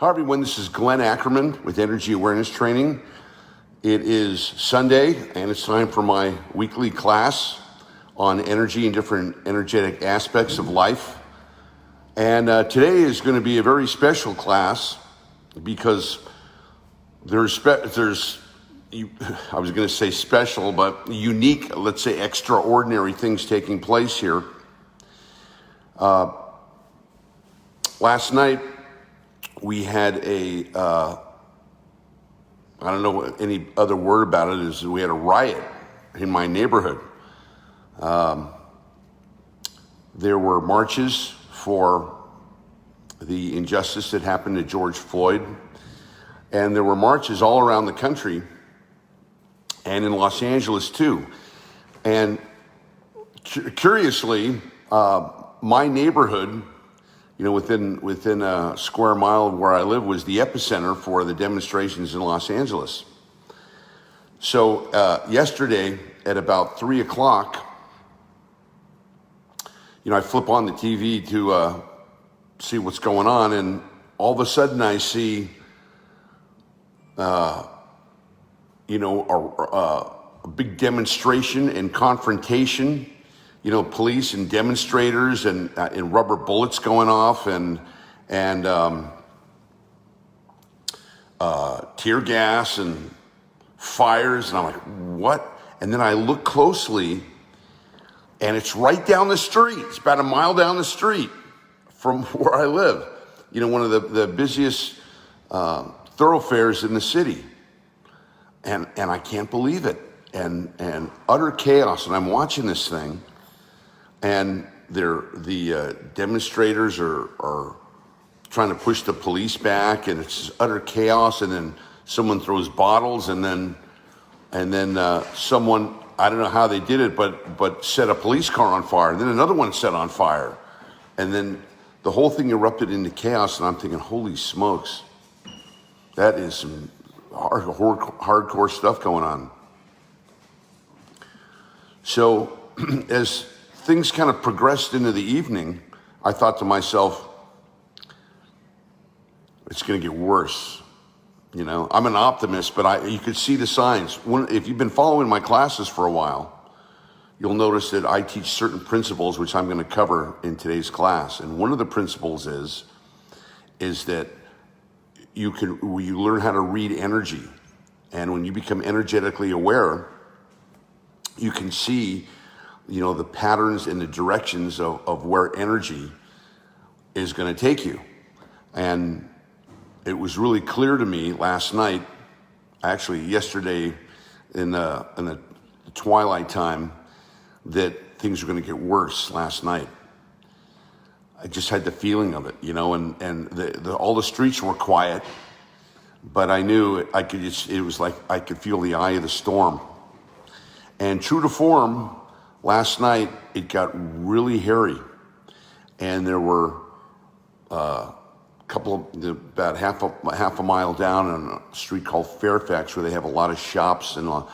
Hi everyone, this is Glenn Ackerman with Energy Awareness Training. It is Sunday and it's time for my weekly class on energy and different energetic aspects of life. And today is going to be a very special class because I was going to say special, but unique, let's say extraordinary things taking place here. Last night, we had I don't know what any other word about it is, we had a riot in my neighborhood. There were marches for the injustice that happened to George Floyd, and there were marches all around the country and in Los Angeles too. And curiously, my neighborhood, within a square mile of where I live, was the epicenter for the demonstrations in Los Angeles. So yesterday at about 3 o'clock, I flip on the TV to see what's going on, and all of a sudden I see, a big demonstration and confrontation. Police and demonstrators and rubber bullets going off and tear gas and fires. And I'm like, what? And then I look closely and it's right down the street. It's about a mile down the street from where I live. One of the busiest thoroughfares in the city. And I can't believe it. And utter chaos. And I'm watching this thing. And the demonstrators are trying to push the police back, and it's just utter chaos. And then someone throws bottles, and then someone, I don't know how they did it, but set a police car on fire. And then another one set on fire, and then the whole thing erupted into chaos. And I'm thinking, holy smokes, that is some hardcore stuff going on. So as things kind of progressed into the evening, I thought to myself, it's going to get worse. I'm an optimist, but you could see the signs. If you've been following my classes for a while, you'll notice that I teach certain principles, which I'm going to cover in today's class. And one of the principles is that you learn how to read energy. And when you become energetically aware, you can see the patterns and the directions of where energy is going to take you. And it was really clear to me last night, actually yesterday in the twilight time, that things were going to get worse last night. I just had the feeling of it, and all the streets were quiet, but I knew it was like I could feel the eye of the storm. And true to form, last night, it got really hairy, and there were about half a mile down on a street called Fairfax, where they have a lot of shops and a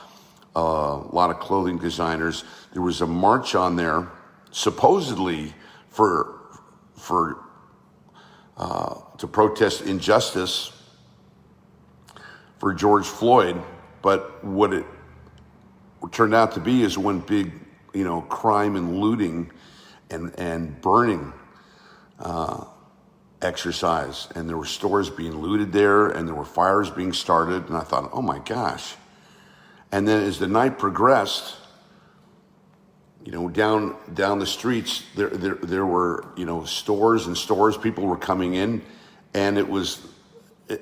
lot of clothing designers. There was a march on there, supposedly to protest injustice for George Floyd, but what it turned out to be is one big crime and looting and burning exercise. And there were stores being looted there, and there were fires being started. And I thought, oh my gosh. And then as the night progressed, down the streets, there were, stores and stores, people were coming in, and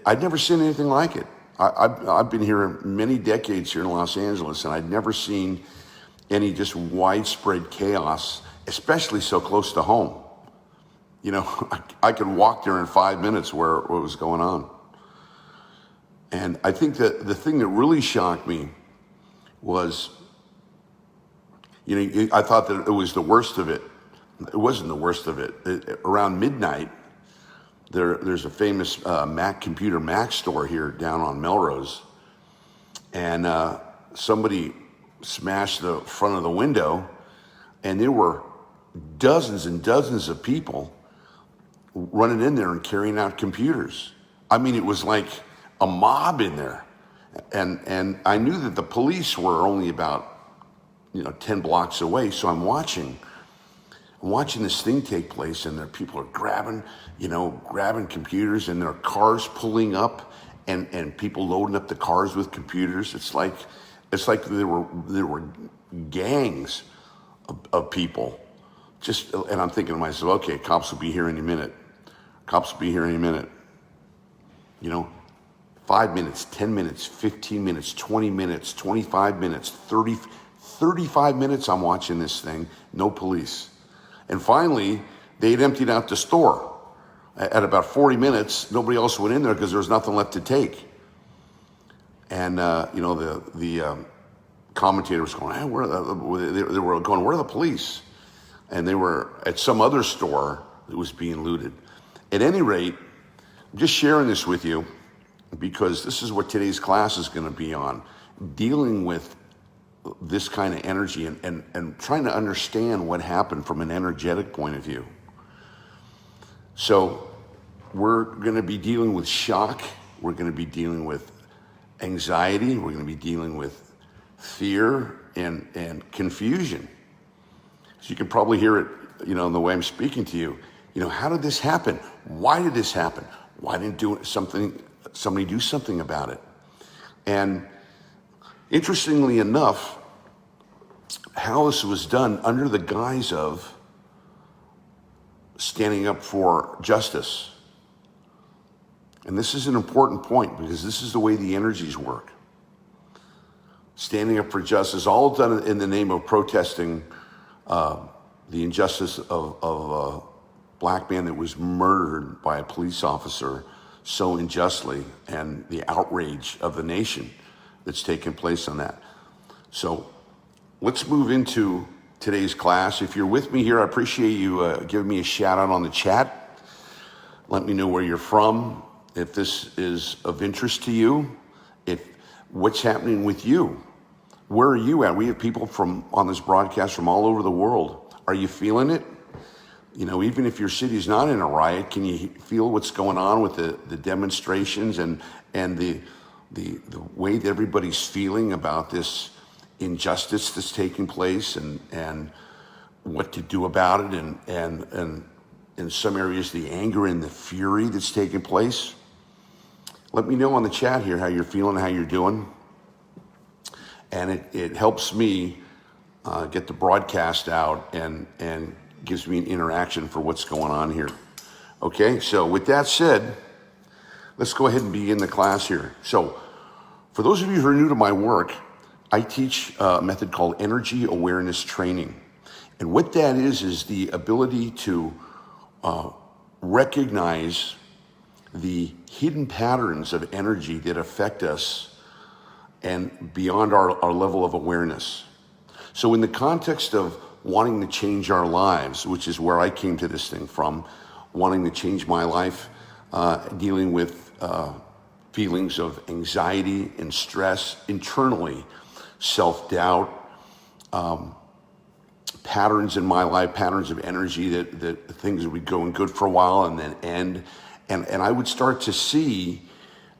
I'd never seen anything like it. I've been here many decades here in Los Angeles, and I'd never seen any just widespread chaos, especially so close to home. I could walk there in 5 minutes where what was going on. And I think that the thing that really shocked me was, I thought that it was the worst of it. It wasn't the worst of it. Around midnight, there's a famous computer Mac store here down on Melrose, and somebody smashed the front of the window, and there were dozens and dozens of people running in there and carrying out computers. I mean, it was like a mob in there. And I knew that the police were only about, 10 blocks away. So I'm watching this thing take place, and there people are grabbing computers, and there are cars pulling up, and people loading up the cars with computers. It's like there were gangs of people. And I'm thinking to myself, okay, cops will be here any minute. 5 minutes, 10 minutes, 15 minutes, 20 minutes, 25 minutes, 30, 35 minutes I'm watching this thing, no police. And finally, they had emptied out the store. At about 40 minutes, nobody else went in there because there was nothing left to take. And, the commentator was going, they were going, where are the police? And they were at some other store that was being looted. At any rate, I'm just sharing this with you because this is what today's class is going to be on, dealing with this kind of energy and trying to understand what happened from an energetic point of view. So we're going to be dealing with shock. We're going to be dealing with anxiety. We're going to be dealing with fear and confusion. So you can probably hear it, in the way I'm speaking to you. How did this happen? Why did this happen? Why didn't somebody do something about it? And interestingly enough, how this was done under the guise of standing up for justice. And this is an important point because this is the way the energies work. Standing up for justice, all done in the name of protesting the injustice of a black man that was murdered by a police officer so unjustly, and the outrage of the nation that's taken place on that. So let's move into today's class. If you're with me here, I appreciate you giving me a shout out on the chat. Let me know where you're from, if this is of interest to you, what's happening with you. Where are you at? We have people on this broadcast from all over the world. Are you feeling it? Even if your city's not in a riot, can you feel what's going on with the demonstrations and the way that everybody's feeling about this injustice that's taking place and what to do about it and in some areas the anger and the fury that's taking place? Let me know on the chat here how you're feeling, how you're doing. And it helps me get the broadcast out and gives me an interaction for what's going on here. Okay, so with that said, let's go ahead and begin the class here. So for those of you who are new to my work, I teach a method called energy awareness training. And what that is the ability to recognize the hidden patterns of energy that affect us and beyond our level of awareness. So in the context of wanting to change our lives, which is where I came to this thing from, wanting to change my life, dealing with feelings of anxiety and stress internally, self-doubt, patterns in my life, patterns of energy that things would be going good for a while and then end. And I would start to see,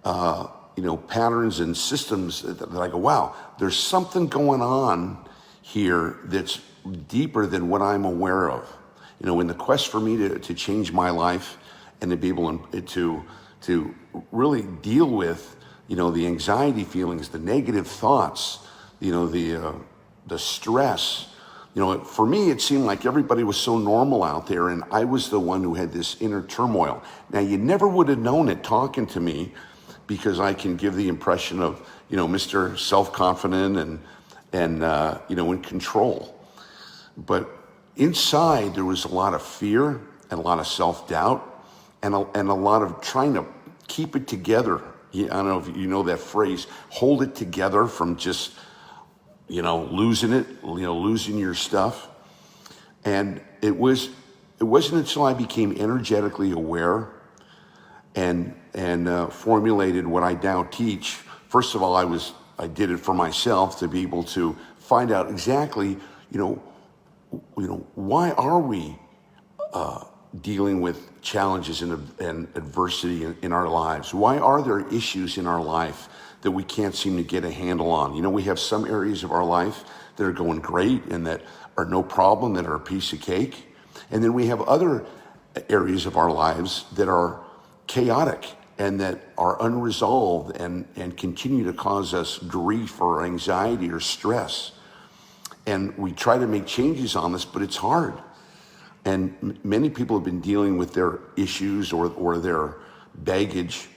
patterns and systems that I go, wow, there's something going on here that's deeper than what I'm aware of. In the quest for me to change my life and to be able to really deal with, the anxiety feelings, the negative thoughts, the stress. For me, it seemed like everybody was so normal out there, and I was the one who had this inner turmoil. Now, you never would have known it talking to me, because I can give the impression of, Mr. Self-confident and in control. But inside, there was a lot of fear and a lot of self-doubt and a lot of trying to keep it together. I don't know if you know that phrase, hold it together from just, losing it, losing your stuff. And it wasn't until I became energetically aware and formulated what I now teach. First of all, I did it for myself to be able to find out exactly, why are we dealing with challenges and adversity in our lives? Why are there issues in our life that we can't seem to get a handle on? You know, we have some areas of our life that are going great and that are no problem, that are a piece of cake. And then we have other areas of our lives that are chaotic and that are unresolved and continue to cause us grief or anxiety or stress. And we try to make changes on this, but it's hard. And many people have been dealing with their issues or their baggage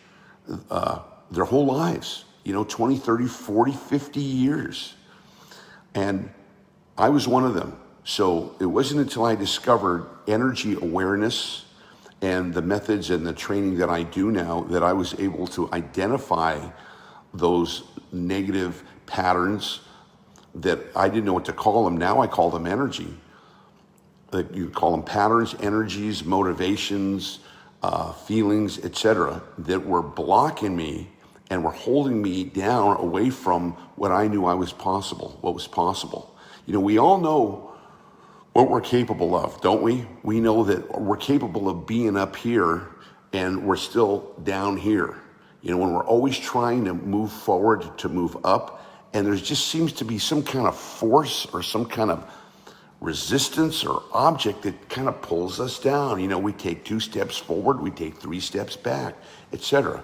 their whole lives, 20, 30, 40, 50 years. And I was one of them. So it wasn't until I discovered energy awareness and the methods and the training that I do now that I was able to identify those negative patterns that I didn't know what to call them. Now I call them energy. That you call them patterns, energies, motivations, feelings, etc., that were blocking me and were holding me down away from what I knew what was possible. We all know what we're capable of, don't we? We know that we're capable of being up here and we're still down here. When we're always trying to move forward, to move up, and there just seems to be some kind of force or some kind of resistance or object that kind of pulls us down. We take 2 steps forward, we take 3 steps back, etc.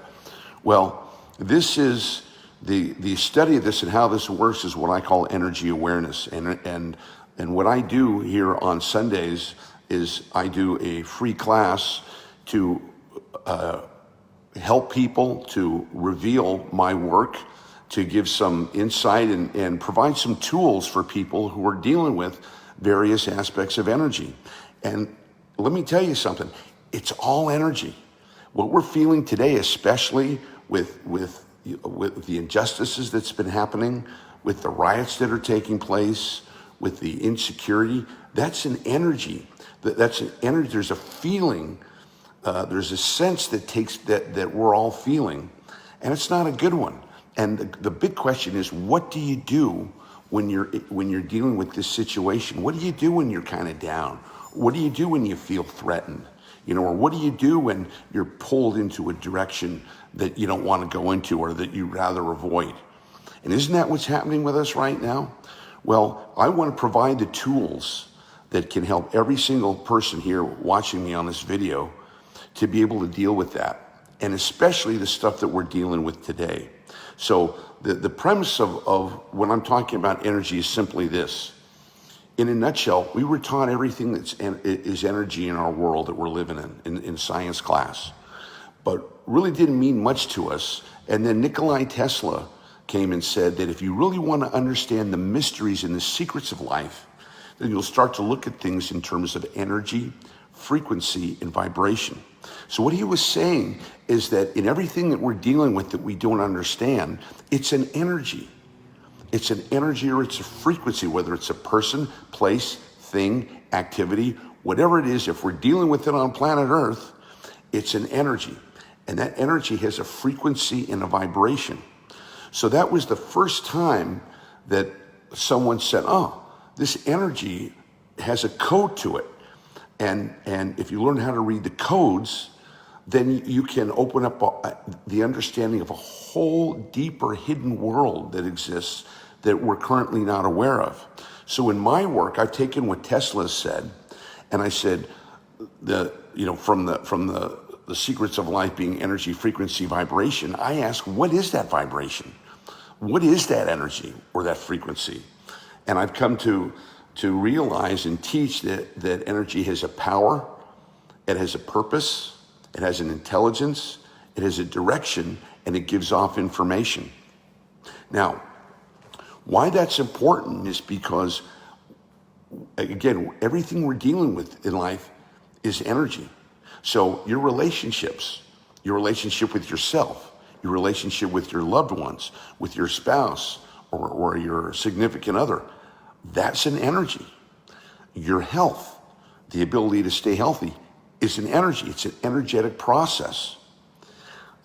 Well, this is the study of this and how this works is what I call energy awareness. And what I do here on Sundays is I do a free class to help people, to reveal my work, to give some insight and provide some tools for people who are dealing with various aspects of energy. And let me tell you something, it's all energy. What we're feeling today, especially with the injustices that's been happening, with the riots that are taking place, with the insecurity, that's an energy. That's an energy. There's a feeling, there's a sense that we're all feeling, and it's not a good one. And the big question is, what do you do when you're dealing with this situation? What do you do when you're kind of down? What do you do when you feel threatened? Or what do you do when you're pulled into a direction that you don't want to go into or that you rather avoid? And isn't that what's happening with us right now? Well, I want to provide the tools that can help every single person here watching me on this video to be able to deal with that, and especially the stuff that we're dealing with today. So the premise of when I'm talking about energy is simply this. In a nutshell, we were taught everything that is energy in our world that we're living in science class, but really didn't mean much to us. And then Nikola Tesla came and said that if you really want to understand the mysteries and the secrets of life, then you'll start to look at things in terms of energy, frequency, and vibration. So what he was saying is that in everything that we're dealing with that we don't understand, it's an energy. It's an energy or it's a frequency, whether it's a person, place, thing, activity, whatever it is. If we're dealing with it on planet Earth, it's an energy. And that energy has a frequency and a vibration. So that was the first time that someone said, oh, this energy has a code to it. And if you learn how to read the codes, then you can open up the understanding of a whole deeper hidden world that exists that we're currently not aware of. So in my work, I've taken what Tesla said, and I said, from the secrets of life being energy, frequency, vibration, I ask, what is that vibration? What is that energy or that frequency? And I've come to realize and teach that energy has a power, it has a purpose, it has an intelligence, it has a direction, and it gives off information. Now, why that's important is because, again, everything we're dealing with in life is energy. So your relationships, your relationship with yourself, your relationship with your loved ones, with your spouse or your significant other, that's an energy. Your health, the ability to stay healthy, is an energy. It's an energetic process.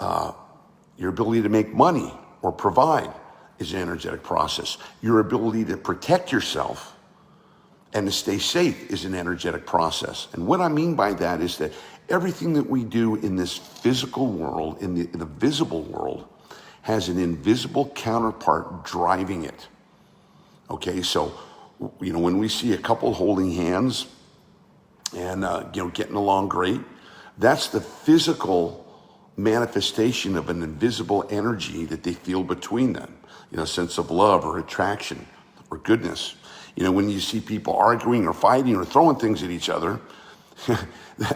Your ability to make money or provide is an energetic process. Your ability to protect yourself And to stay safe is an energetic process. And what I mean by that is that everything that we do in this physical world, in the visible world, has an invisible counterpart driving it. Okay, so, when we see a couple holding hands and, getting along great, that's the physical manifestation of an invisible energy that they feel between them, a sense of love or attraction or goodness. When you see people arguing or fighting or throwing things at each other,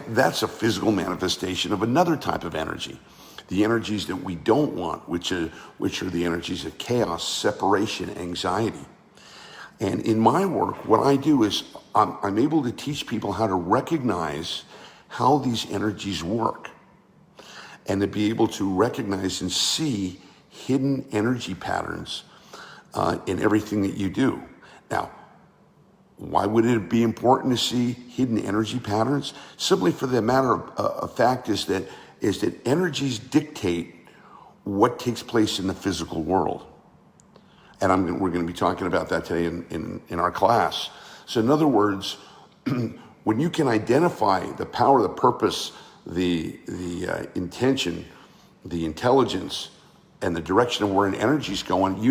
that's a physical manifestation of another type of energy. The energies that we don't want, which are the energies of chaos, separation, anxiety. And in my work, what I do is I'm able to teach people how to recognize how these energies work and to be able to recognize and see hidden energy patterns in everything that you do. Now, why would it be important to see hidden energy patterns? Simply for the matter of fact is that energies dictate what takes place in the physical world. And we're going to be talking about that today in our class. So in other words, when you can identify the power, the purpose, the intention, the intelligence, and the direction of where an energy is going,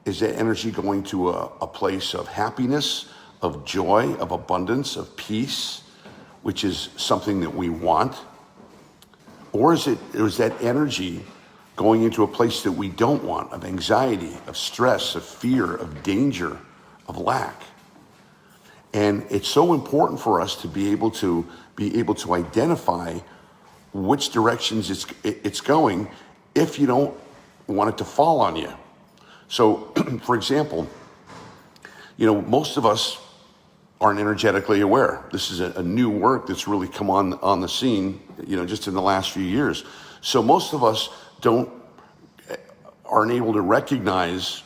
is that energy going to a place of happiness, of joy, of abundance, of peace, which is something that we want? Or is that energy going into a place that we don't want, of anxiety, of stress, of fear, of danger, of lack? And it's so important for us to be able to identify which directions it's going if you don't want it to fall on you. So, for example, most of us aren't energetically aware. This is a new work that's really come on the scene, just in the last few years. So most of us aren't able to recognize,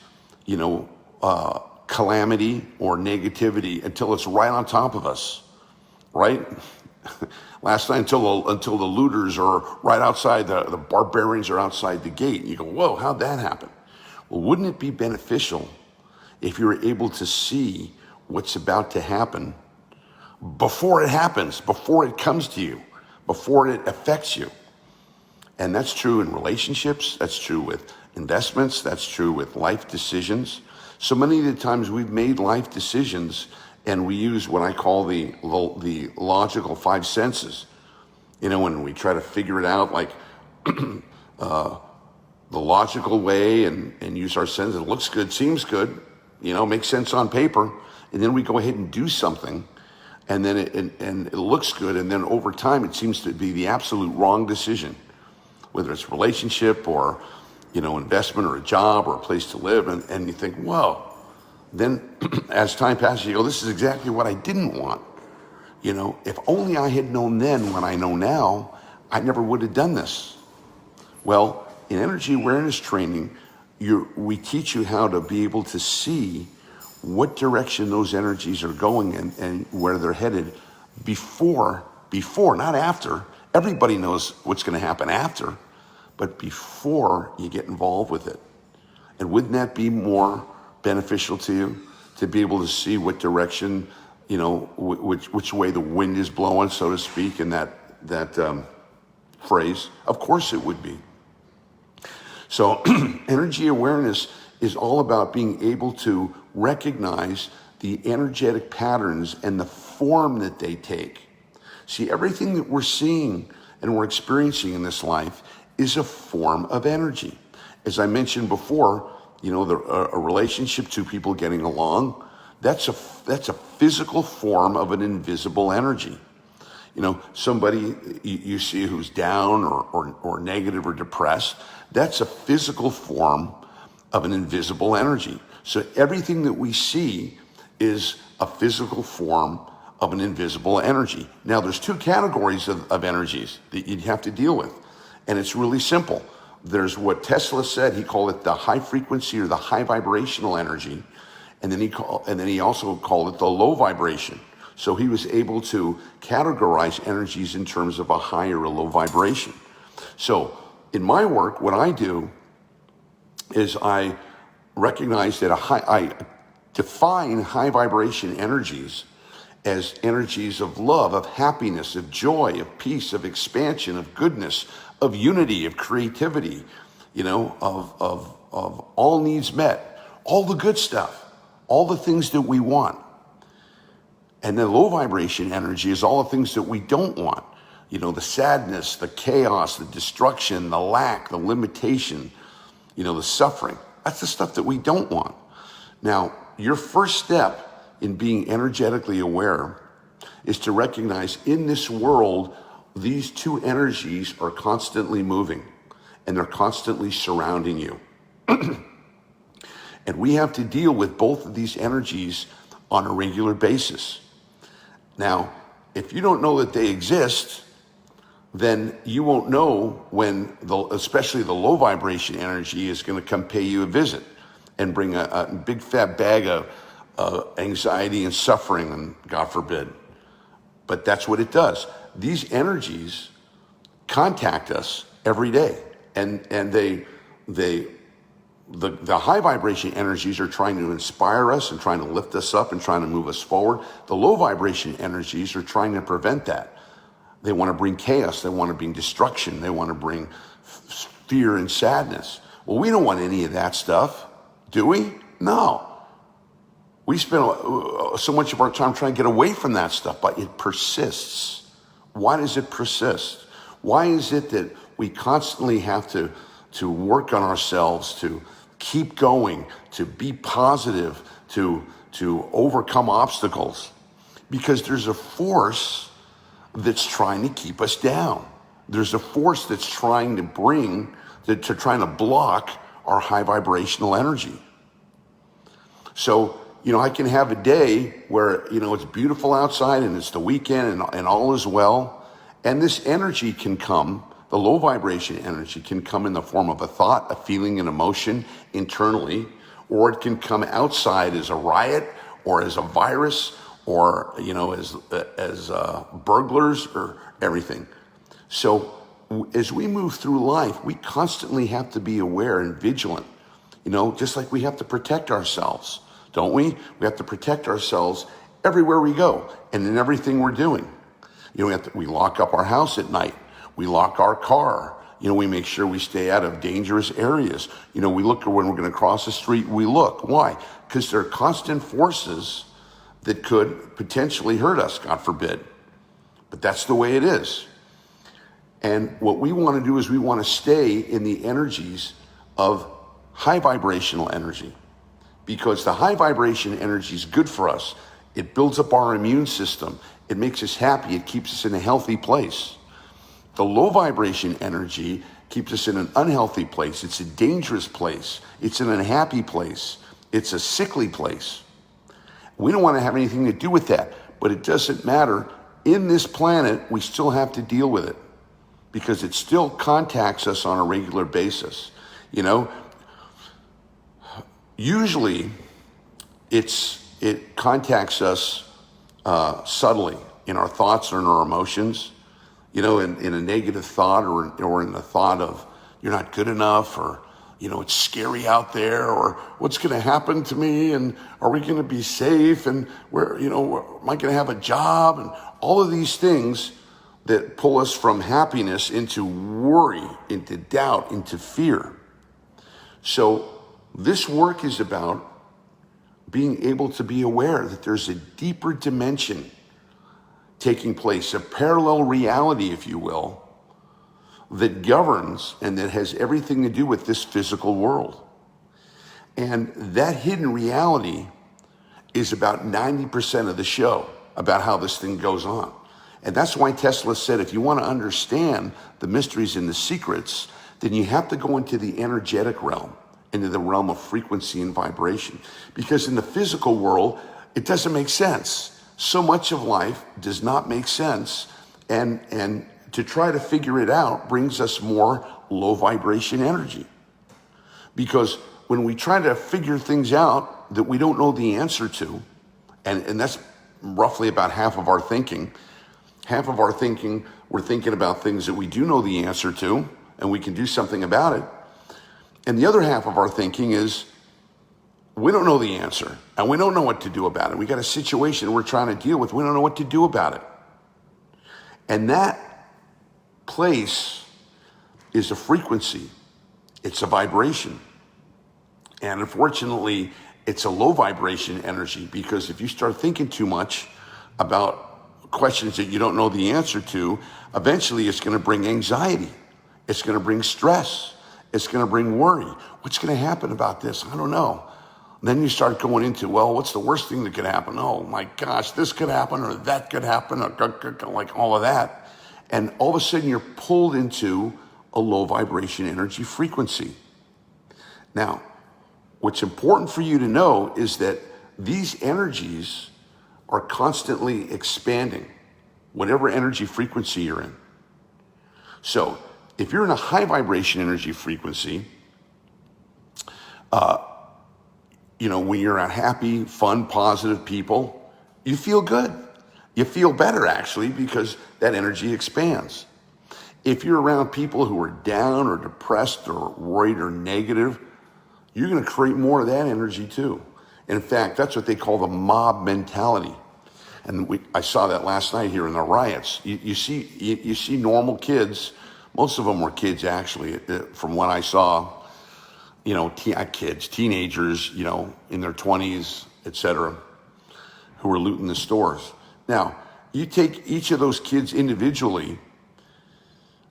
calamity or negativity until it's right on top of us, right? Last night, until the looters are right outside, the barbarians are outside the gate. And you go, whoa, how'd that happen? Well, wouldn't it be beneficial if you were able to see what's about to happen before it happens, before it comes to you, before it affects you? And that's true in relationships, that's true with investments, that's true with life decisions. So many of the times we've made life decisions and we use what I call the logical five senses. When we try to figure it out, like the logical way and use our senses. It looks good, seems good, makes sense on paper. And then we go ahead and do something and then it looks good. And then over time, it seems to be the absolute wrong decision, whether it's a relationship or, investment or a job or a place to live. And you think, whoa, then as time passes, you go, this is exactly what I didn't want. If only I had known then what I know now, I never would have done this. Well, in energy awareness training, we teach you how to be able to see what direction those energies are going and where they're headed before, not after. Everybody knows what's going to happen after, but before you get involved with it. And wouldn't that be more beneficial to you to be able to see what direction, which way the wind is blowing, so to speak, in that phrase? Of course it would be. So energy awareness is all about being able to recognize the energetic patterns and the form that they take. See, everything that we're seeing and we're experiencing in this life is a form of energy. As I mentioned before, a relationship, two people getting along, that's a physical form of an invisible energy. Somebody you see who's down or negative or depressed, that's a physical form of an invisible energy. So everything that we see is a physical form of an invisible energy. Now, there's two categories of energies that you'd have to deal with, and it's really simple. There's what Tesla said, he called it the high frequency or the high vibrational energy, and then he also called it the low vibration. So he was able to categorize energies in terms of a high or a low vibration. So in my work, what I do is I recognize that I define high vibration energies as energies of love, of happiness, of joy, of peace, of expansion, of goodness, of unity, of creativity, of all needs met, all the good stuff, all the things that we want. And the low vibration energy is all the things that we don't want. The sadness, the chaos, the destruction, the lack, the limitation, the suffering. That's the stuff that we don't want. Now, your first step in being energetically aware is to recognize in this world, these two energies are constantly moving and they're constantly surrounding you. And we have to deal with both of these energies on a regular basis. Now, if you don't know that they exist, then you won't know when, especially the low vibration energy is going to come pay you a visit and bring a big fat bag of anxiety and suffering, and God forbid. But that's what it does. These energies contact us every day, and the high vibration energies are trying to inspire us and trying to lift us up and trying to move us forward. The low vibration energies are trying to prevent that. They want to bring chaos. They want to bring destruction. They want to bring fear and sadness. Well, we don't want any of that stuff, do we? No. We spend so much of our time trying to get away from that stuff, but it persists. Why does it persist? Why is it that we constantly have to work on ourselves, to keep going, to be positive, to overcome obstacles? Because there's a force that's trying to keep us down. There's a force that's trying to block our high vibrational energy. So, I can have a day where, it's beautiful outside and it's the weekend and all is well. And this energy can come, the low vibration energy can come in the form of a thought, a feeling, an emotion internally, or it can come outside as a riot or as a virus or, as burglars or everything. So as we move through life, we constantly have to be aware and vigilant, just like we have to protect ourselves, don't we? We have to protect ourselves everywhere we go and in everything we're doing. We lock up our house at night. We lock our car. We make sure we stay out of dangerous areas. We look when we're going to cross the street, we look. Why? Because there are constant forces that could potentially hurt us, God forbid. But that's the way it is. And what we want to do is we want to stay in the energies of high vibrational energy, because the high vibration energy is good for us. It builds up our immune system. It makes us happy. It keeps us in a healthy place. The low vibration energy keeps us in an unhealthy place. It's a dangerous place. It's an unhappy place. It's a sickly place. We don't want to have anything to do with that, but it doesn't matter. In this planet, we still have to deal with it because it still contacts us on a regular basis. Usually it contacts us subtly in our thoughts or in our emotions, in a negative thought or in the thought of you're not good enough, or it's scary out there, or what's going to happen to me, and are we going to be safe, and where am I going to have a job, and all of these things that pull us from happiness into worry, into doubt, into fear. So this work is about being able to be aware that there's a deeper dimension taking place, a parallel reality, if you will, that governs and that has everything to do with this physical world. And that hidden reality is about 90% of the show, about how this thing goes on. And that's why Tesla said, if you want to understand the mysteries and the secrets, then you have to go into the energetic realm, into the realm of frequency and vibration. Because in the physical world, it doesn't make sense. So much of life does not make sense. And to try to figure it out brings us more low vibration energy. Because when we try to figure things out that we don't know the answer to, and that's roughly about half of our thinking, we're thinking about things that we do know the answer to, and we can do something about it. And the other half of our thinking is, we don't know the answer, and we don't know what to do about it. We got a situation we're trying to deal with. We don't know what to do about it. And that place is a frequency. It's a vibration. And unfortunately, it's a low vibration energy, because if you start thinking too much about questions that you don't know the answer to, eventually it's going to bring anxiety. It's going to bring stress. It's going to bring worry. What's going to happen about this? I don't know. Then you start going into, well, what's the worst thing that could happen? Oh my gosh, this could happen, or that could happen, or like all of that. And all of a sudden you're pulled into a low vibration energy frequency. Now, what's important for you to know is that these energies are constantly expanding, whatever energy frequency you're in. So if you're in a high vibration energy frequency, when you're around happy, fun, positive people, you feel good. You feel better, actually, because that energy expands. If you're around people who are down or depressed or worried or negative, you're going to create more of that energy too. In fact, that's what they call the mob mentality. And I saw that last night here in the riots. You see normal kids. Most of them were kids, actually, from what I saw. Kids, teenagers, in their 20s, etc., who were looting the stores. Now, you take each of those kids individually,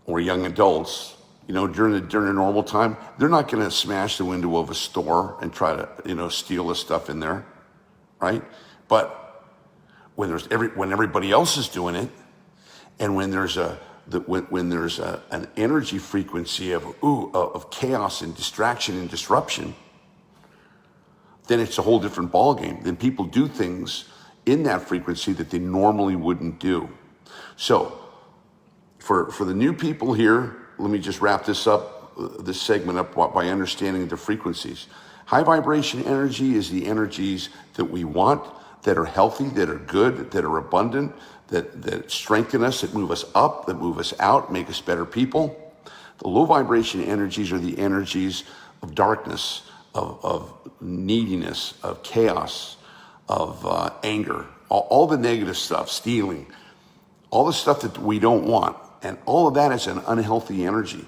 or young adults, during the normal time, they're not going to smash the window of a store and try to, steal the stuff in there, right? But when everybody else is doing it, and when there's an energy frequency of chaos and distraction and disruption, then it's a whole different ballgame. Then people do things in that frequency that they normally wouldn't do. So for the new people here, let me just wrap this segment up by understanding the frequencies. High vibration energy is the energies that we want, that are healthy, that are good, that are abundant, that strengthen us, that move us up, that move us out, make us better people. The low vibration energies are the energies of darkness, of neediness, of chaos, of anger, all the negative stuff, stealing, all the stuff that we don't want. And all of that is an unhealthy energy.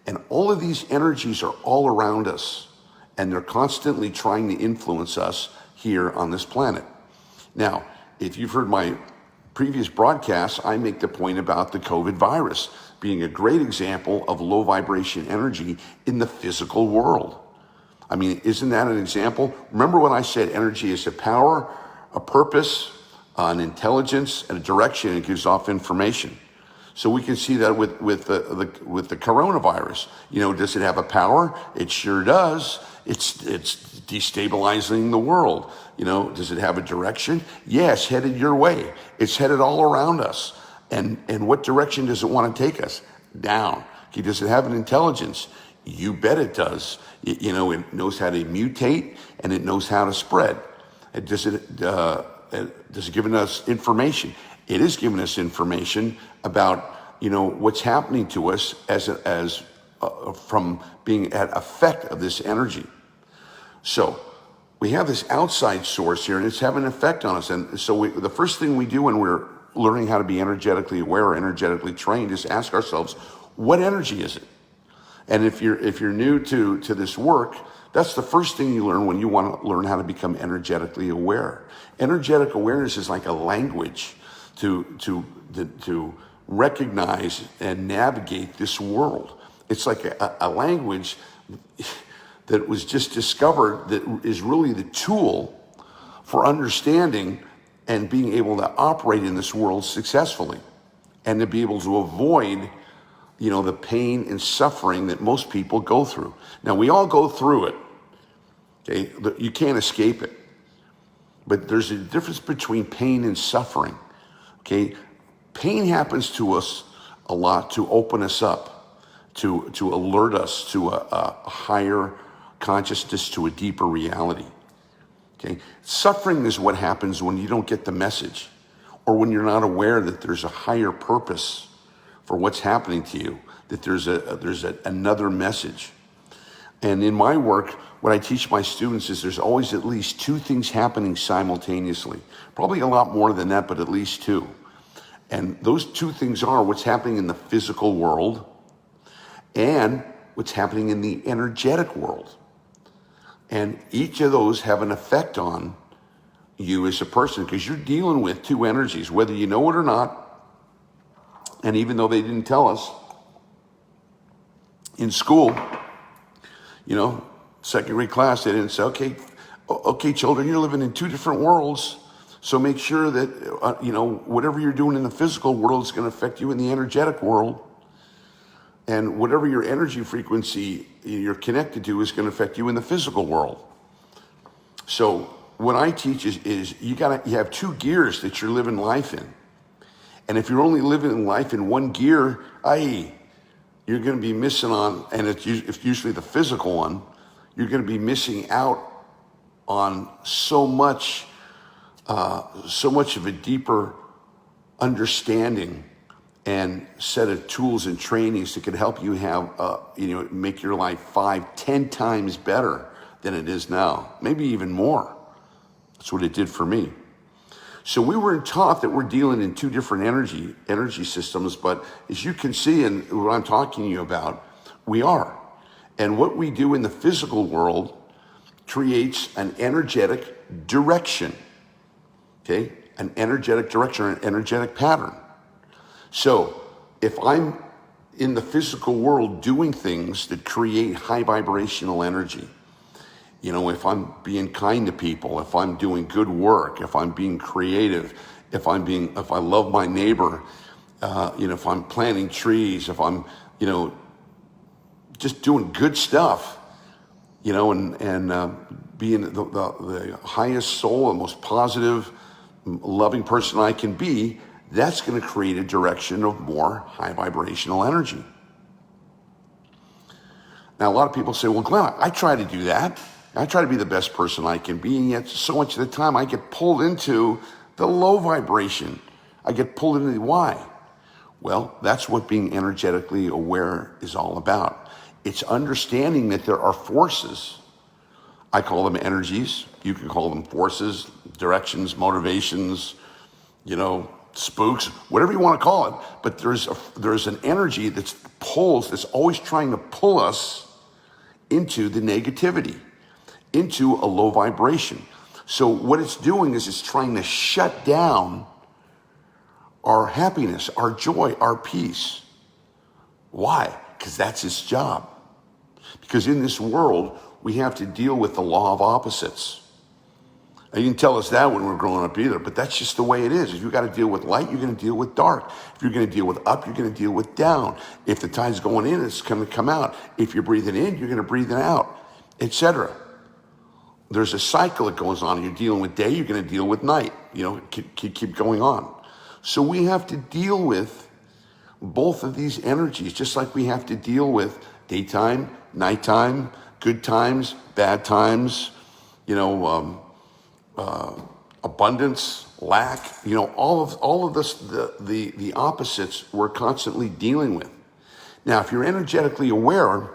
And all of these energies are all around us, and they're constantly trying to influence us here on this planet. Now, if you've heard my previous broadcasts, I make the point about the COVID virus being a great example of low vibration energy in the physical world. I mean, isn't that an example? Remember when I said energy is a power, a purpose, an intelligence, and a direction. It gives off information. So we can see that with the coronavirus. Does it have a power? It sure does. It's destabilizing the world. Does it have a direction? Yes, headed your way. It's headed all around us. And what direction does it want to take us? Down. Okay, does it have an intelligence? You bet it does. It knows how to mutate, and it knows how to spread. Does it give us information? It is giving us information about what's happening to us as from being at effect of this energy. So we have this outside source here, and it's having an effect on us. And so the first thing we do when we're learning how to be energetically aware or energetically trained is ask ourselves, what energy is it? And if you're new to this work, that's the first thing you learn when you want to learn how to become energetically aware. Energetic awareness is like a language to recognize and navigate this world. It's like a language that was just discovered that is really the tool for understanding and being able to operate in this world successfully, and to be able to avoid the pain and suffering that most people go through. Now, we all go through it, okay? You can't escape it. But there's a difference between pain and suffering, okay? Pain happens to us a lot to open us up, to alert us to a higher consciousness, to a deeper reality, okay? Suffering is what happens when you don't get the message, or when you're not aware that there's a higher purpose for what's happening to you, that there's another message. And in my work, what I teach my students is there's always at least two things happening simultaneously. Probably a lot more than that, but at least two. And those two things are what's happening in the physical world and what's happening in the energetic world. And each of those have an effect on you as a person, because you're dealing with two energies, whether you know it or not. And even though they didn't tell us in school, second grade class, they didn't say, okay, children, you're living in two different worlds. So make sure that, whatever you're doing in the physical world is going to affect you in the energetic world. And whatever your energy frequency you're connected to is going to affect you in the physical world. So what I teach is you have two gears that you're living life in. And if you're only living life in one gear, you're going to be missing on, and it's usually the physical one, you're going to be missing out on so much of a deeper understanding and set of tools and trainings that could help you have, make your life 5-10 times better than it is now, maybe even more. That's what it did for me. So we were taught that we're dealing in two different energy systems, but as you can see in what I'm talking to you about, we are. And what we do in the physical world creates an energetic direction, okay? An energetic direction, an energetic pattern. So if I'm in the physical world doing things that create high vibrational energy, if I'm being kind to people, if I'm doing good work, if I'm being creative, if I love my neighbor, if I'm planting trees, if I'm, just doing good stuff, and being the highest soul, the most positive, loving person I can be, that's going to create a direction of more high vibrational energy. Now, a lot of people say, well, Glenn, I try to do that. I try to be the best person I can be, and yet so much of the time I get pulled into the low vibration. I get pulled into the why. Well, that's what being energetically aware is all about. It's understanding that there are forces. I call them energies. You can call them forces, directions, motivations, spooks, whatever you want to call it. But there's an energy that's always trying to pull us into the negativity, into a low vibration. So what it's doing is it's trying to shut down our happiness, our joy, our peace. Why? Because that's its job. Because in this world, we have to deal with the law of opposites. They didn't tell us that when we were growing up either, but that's just the way it is. If you've got to deal with light, you're going to deal with dark. If you're going to deal with up, you're going to deal with down. If the tide's going in, it's going to come out. If you're breathing in, you're going to breathe it out, etc. There's a cycle that goes on. You're dealing with day, you're going to deal with night. Keep going on. So we have to deal with both of these energies, just like we have to deal with daytime, nighttime, good times, bad times, abundance, lack, all of this, the opposites we're constantly dealing with. Now, if you're energetically aware,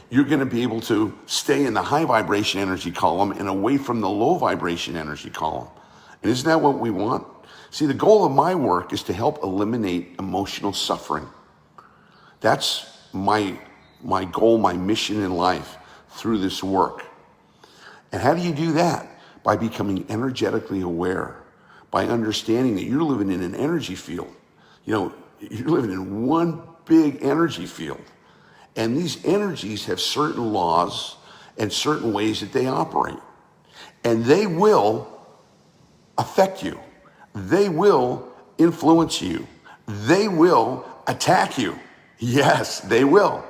you're going to be able to stay in the high vibration energy column and away from the low vibration energy column. And isn't that what we want? See, the goal of my work is to help eliminate emotional suffering. That's my goal, my mission in life through this work. And how do you do that? By becoming energetically aware, by understanding that you're living in an energy field. You're living in one big energy field. And these energies have certain laws and certain ways that they operate. And they will affect you. They will influence you. They will attack you. Yes, they will.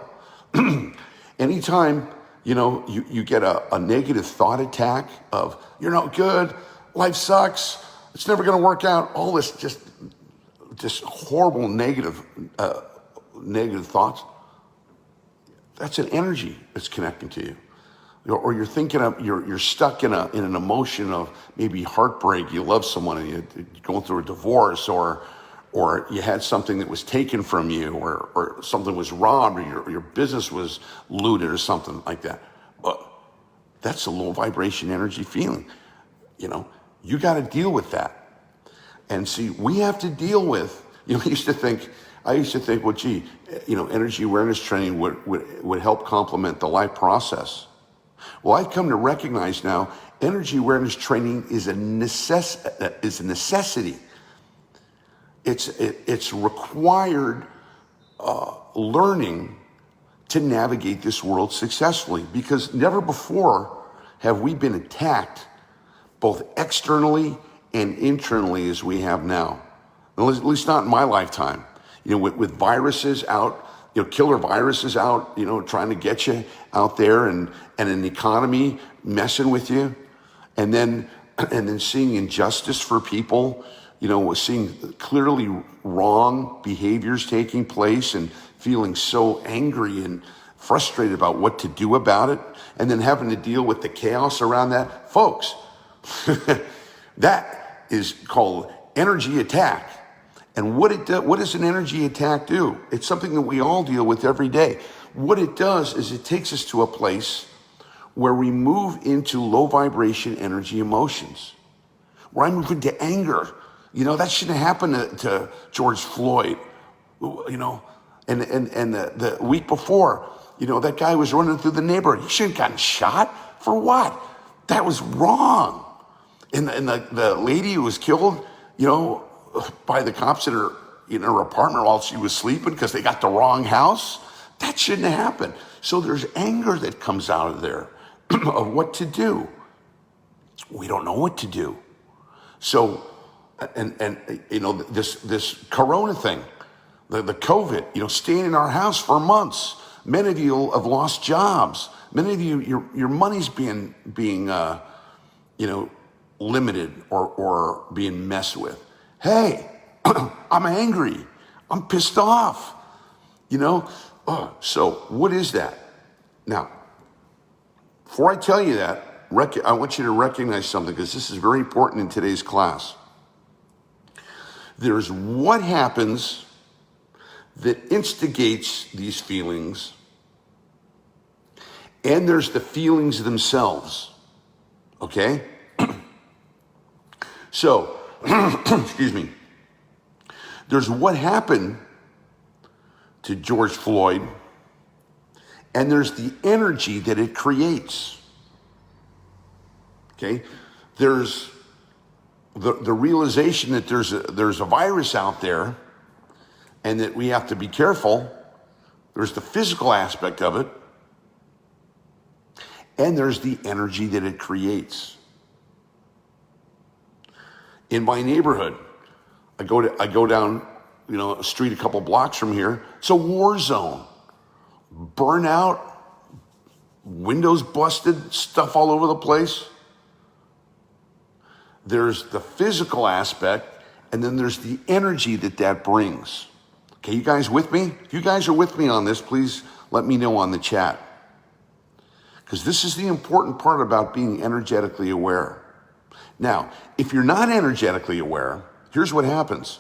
Anytime, you get a negative thought attack of, you're not good, life sucks, it's never going to work out, all this just horrible negative thoughts, that's an energy that's connecting to you. Or you're thinking of, you're stuck in an emotion of maybe heartbreak, you love someone and you're going through a divorce, or or you had something that was taken from you, or something was robbed, or your business was looted or something like that. But that's a low vibration energy feeling. You got to deal with that. And see, we have to deal with, I used to think, well, gee, energy awareness training would help complement the life process. Well, I've come to recognize now, energy awareness training is a necessity. It's required learning to navigate this world successfully, because never before have we been attacked both externally and internally as we have now. At least not in my lifetime. With viruses out, killer viruses out, trying to get you out there, and an economy messing with you, and then seeing injustice for people, seeing clearly wrong behaviors taking place and feeling so angry and frustrated about what to do about it, and then having to deal with the chaos around that. Folks, that is called energy attack. And what does an energy attack do? It's something that we all deal with every day. What it does is it takes us to a place where we move into low vibration energy emotions, where I move into anger. That shouldn't have happened to George Floyd, and the week before, that guy was running through the neighborhood. He shouldn't have gotten shot. For what? That was wrong. And the lady who was killed, by the cops in her apartment while she was sleeping because they got the wrong house, that shouldn't have happened. So there's anger that comes out of there of what to do. We don't know what to do. So, and this Corona thing, the COVID, staying in our house for months. Many of you have lost jobs. Many of you, your money's being limited or being messed with. Hey, I'm angry. I'm pissed off. So what is that? Now, before I tell you that, I want you to recognize something, because this is very important in today's class. There's what happens that instigates these feelings, and there's the feelings themselves. Okay? So, excuse me. There's what happened to George Floyd, and there's the energy that it creates. Okay? There's the realization that there's a virus out there and that we have to be careful. There's the physical aspect of it, and there's the energy that it creates. In my neighborhood, I go down, a street a couple blocks from here. It's a war zone. Burnout, windows busted, stuff all over the place. There's the physical aspect, and then there's the energy that brings. Okay, you guys with me? If you guys are with me on this, please let me know on the chat. Because this is the important part about being energetically aware. Now, if you're not energetically aware, here's what happens.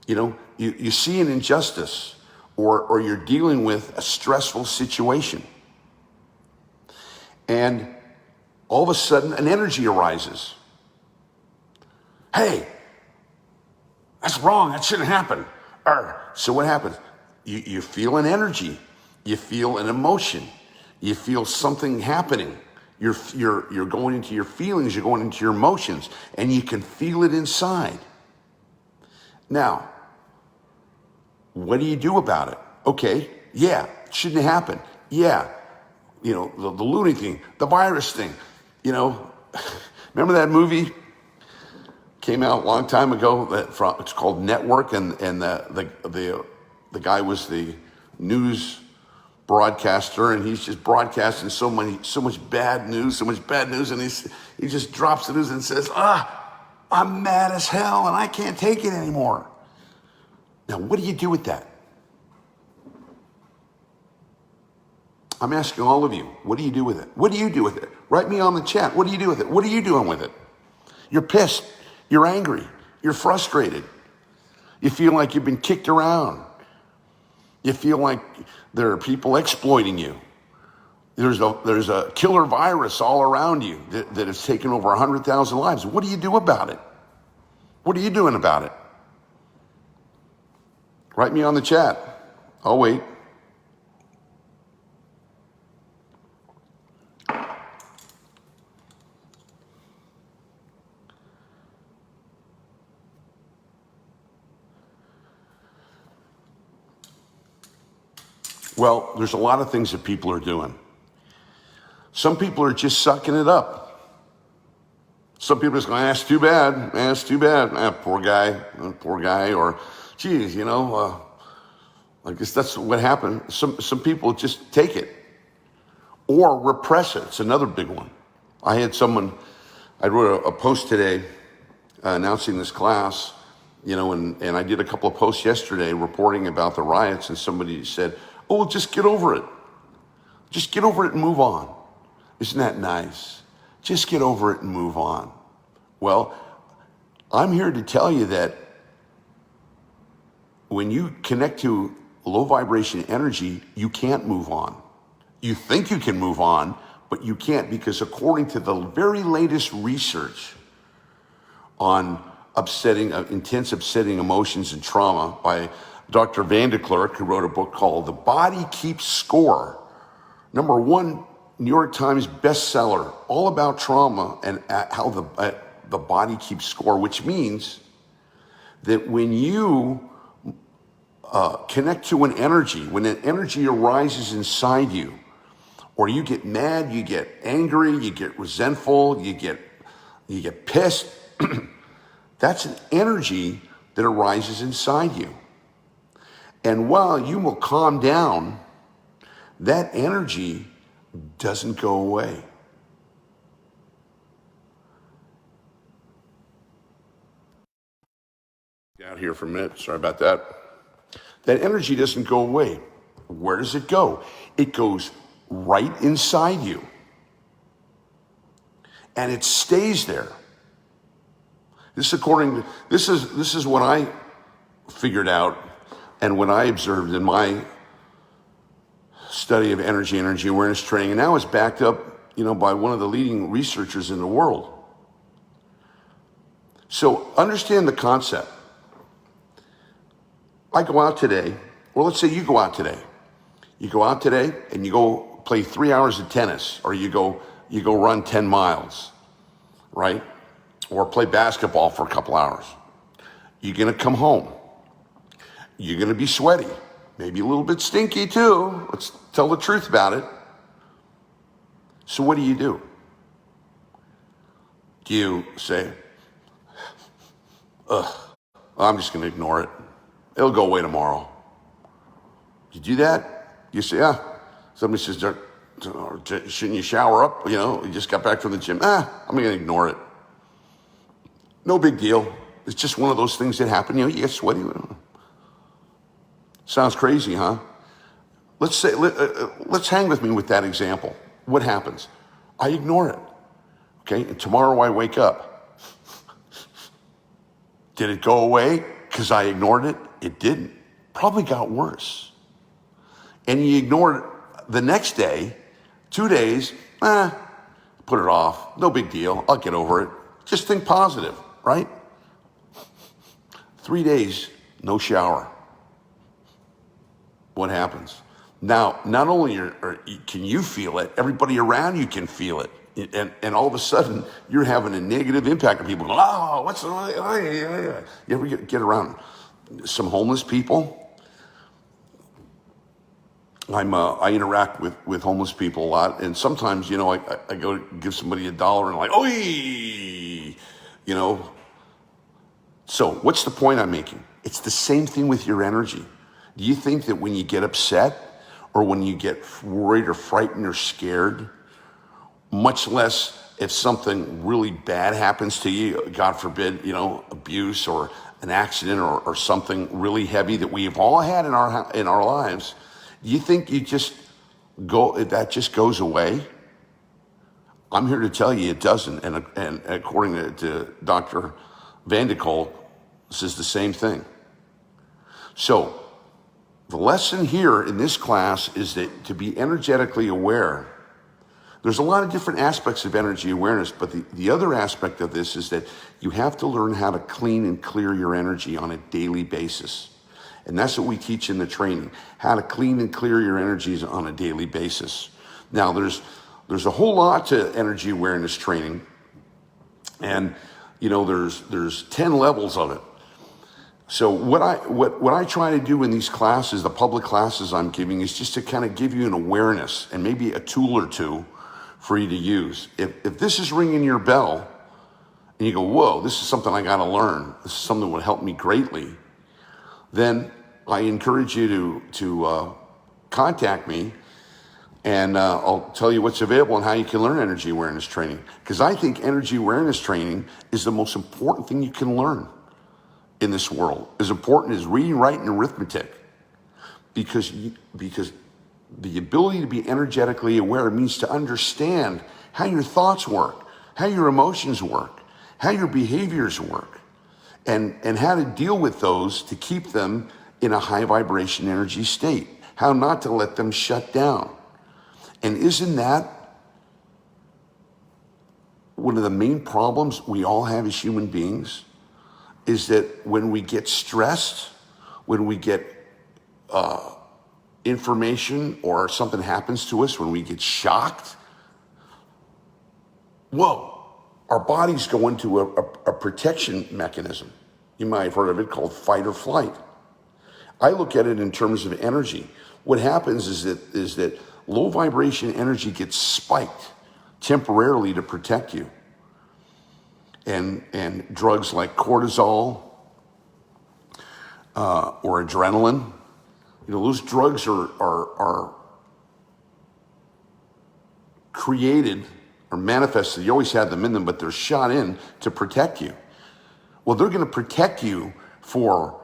You see an injustice, or you're dealing with a stressful situation, and all of a sudden an energy arises. Hey, that's wrong. That shouldn't happen. So what happens? You feel an energy. You feel an emotion. You feel something happening. You're going into your feelings. You're going into your emotions, and you can feel it inside. Now, what do you do about it? Okay, yeah, it shouldn't have happened. Yeah, the looting thing, the virus thing. Remember that movie? Came out a long time ago. It's called Network, and the guy was the news broadcaster, and he's just broadcasting so much bad news, and he just drops the news and says, I'm mad as hell, and I can't take it anymore. Now, what do you do with that? I'm asking all of you, what do you do with it? What do you do with it? Write me on the chat. What do you do with it? What are you doing with it? You're pissed. You're angry. You're frustrated. You feel like you've been kicked around. You feel like there are people exploiting you. There's a killer virus all around you that has taken over 100,000 lives. What do you do about it? What are you doing about it? Write me on the chat. I'll wait. Well, there's a lot of things that people are doing. Some people are just sucking it up. Some people are just going, that's too bad. That's too bad. Poor guy. Or, geez, I guess that's what happened. Some people just take it or repress it. It's another big one. I wrote a post today announcing this class, and I did a couple of posts yesterday reporting about the riots, and somebody said, oh, just get over it. Just get over it and move on. Isn't that nice? Just get over it and move on. Well, I'm here to tell you that when you connect to low vibration energy, you can't move on. You think you can move on, but you can't, because according to the very latest research on intense upsetting emotions and trauma by Dr. Van de Klerk, who wrote a book called The Body Keeps Score, #1 New York Times bestseller, all about trauma and how the body keeps score, which means that when you connect to an energy, when an energy arises inside you, or you get mad, you get angry, you get resentful, you get pissed, that's an energy that arises inside you. And while you will calm down, that energy doesn't go away. Out here for a minute, sorry about that. That energy doesn't go away. Where does it go? It goes right inside you. And it stays there. This is what I figured out and what I observed in my study of energy awareness training, and now it's backed up, by one of the leading researchers in the world. So understand the concept. I go out today, or let's say you go out today. You go out today and you go play 3 hours of tennis, or you go run 10 miles, right? Or play basketball for a couple hours. You're gonna come home. You're gonna be sweaty, maybe a little bit stinky too. Let's tell the truth about it. So what do? Do you say, I'm just gonna ignore it. It'll go away tomorrow. You do that? You say, somebody says, shouldn't you shower up? You just got back from the gym. I'm gonna ignore it. No big deal. It's just one of those things that happen. You get sweaty. Sounds crazy, huh? Let's hang with me with that example. What happens? I ignore it. Okay, and tomorrow I wake up. Did it go away because I ignored it? It didn't. Probably got worse. And you ignore it the next day, 2 days, put it off. No big deal. I'll get over it. Just think positive, right? 3 days, no shower. What happens? Now, not only can you feel it, everybody around you can feel it. And all of a sudden, you're having a negative impact on people. You ever get around some homeless people? I interact with homeless people a lot, and sometimes, I go to give somebody $1 and like, oi, So what's the point I'm making? It's the same thing with your energy. Do you think that when you get upset or when you get worried or frightened or scared, much less if something really bad happens to you, God forbid, abuse or an accident or something really heavy that we've all had in our lives, do you think that just goes away? I'm here to tell you it doesn't. And according to Dr. Van de Klerk, this is the same thing. So the lesson here in this class is that to be energetically aware, there's a lot of different aspects of energy awareness, but the other aspect of this is that you have to learn how to clean and clear your energy on a daily basis. And that's what we teach in the training, how to clean and clear your energies on a daily basis. Now, there's a whole lot to energy awareness training, and there's 10 levels of it. So what I try to do in these classes, the public classes I'm giving, is just to kind of give you an awareness and maybe a tool or two for you to use. If this is ringing your bell and you go, whoa, this is something I got to learn, this is something that would help me greatly, then I encourage you to contact me, and I'll tell you what's available and how you can learn energy awareness training. Because I think energy awareness training is the most important thing you can learn in this world. As important as reading, writing, and arithmetic. Because the ability to be energetically aware means to understand how your thoughts work, how your emotions work, how your behaviors work, and how to deal with those to keep them in a high vibration energy state, how not to let them shut down. And isn't that one of the main problems we all have as human beings? Is that when we get stressed, when we get information or something happens to us, when we get shocked, whoa, our bodies go into a protection mechanism. You might have heard of it, called fight or flight. I look at it in terms of energy. What happens is that low vibration energy gets spiked temporarily to protect you. And drugs like cortisol or adrenaline, those drugs are created or manifested. You always have them in them, but they're shot in to protect you. Well, they're going to protect you for,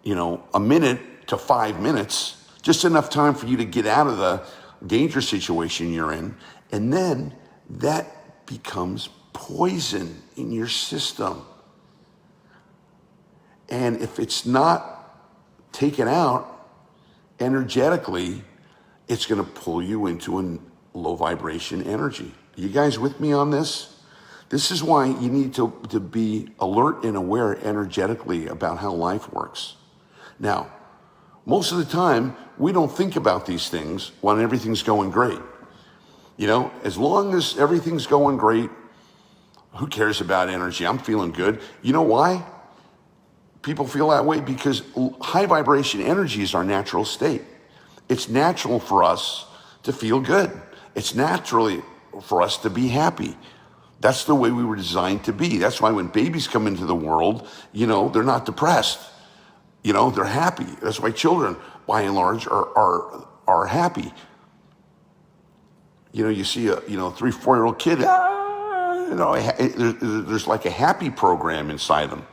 a minute to 5 minutes, just enough time for you to get out of the danger situation you're in. And then that becomes poison in your system. And if it's not taken out energetically, it's going to pull you into a low vibration energy. You guys with me on this? This is why you need to be alert and aware energetically about how life works. Now, most of the time, we don't think about these things when everything's going great. As long as everything's going great, who cares about energy? I'm feeling good. You know why people feel that way? Because high vibration energy is our natural state. It's natural for us to feel good. It's naturally for us to be happy. That's the way we were designed to be. That's why when babies come into the world, they're not depressed. They're happy. That's why children, by and large, are happy. You see a 3-4-year-old kid, there's like a happy program inside them.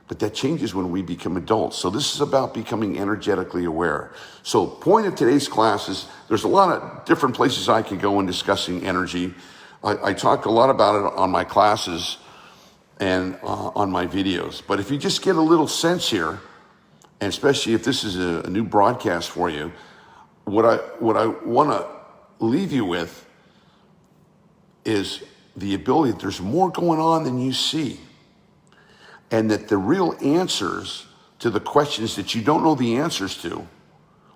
But that changes when we become adults. So this is about becoming energetically aware. So point of today's class is there's a lot of different places I can go in discussing energy. I talk a lot about it on my classes and on my videos. But if you just get a little sense here, and especially if this is a new broadcast for you, what I want to leave you with is the ability that there's more going on than you see. And that the real answers to the questions that you don't know the answers to,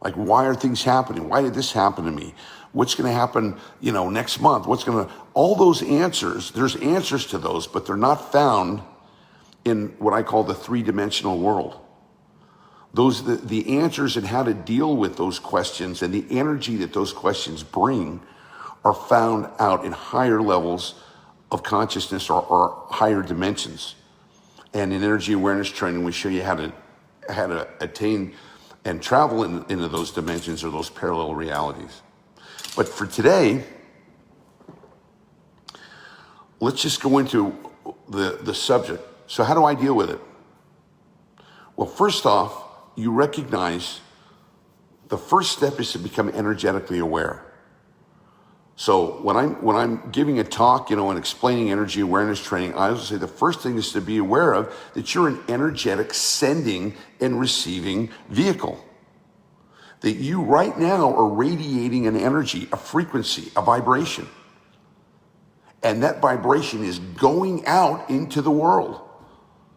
like why are things happening? Why did this happen to me? What's going to happen, next month? All those answers, there's answers to those, but they're not found in what I call the 3-dimensional world. The answers and how to deal with those questions and the energy that those questions bring are found out in higher levels of consciousness or higher dimensions. And in energy awareness training, we show you how to attain and travel into those dimensions or those parallel realities. But for today, let's just go into the subject. So how do I deal with it? Well, first off, you recognize the first step is to become energetically aware. So when I'm giving a talk, and explaining energy awareness training, I always say the first thing is to be aware of that you're an energetic sending and receiving vehicle. That you right now are radiating an energy, a frequency, a vibration. And that vibration is going out into the world.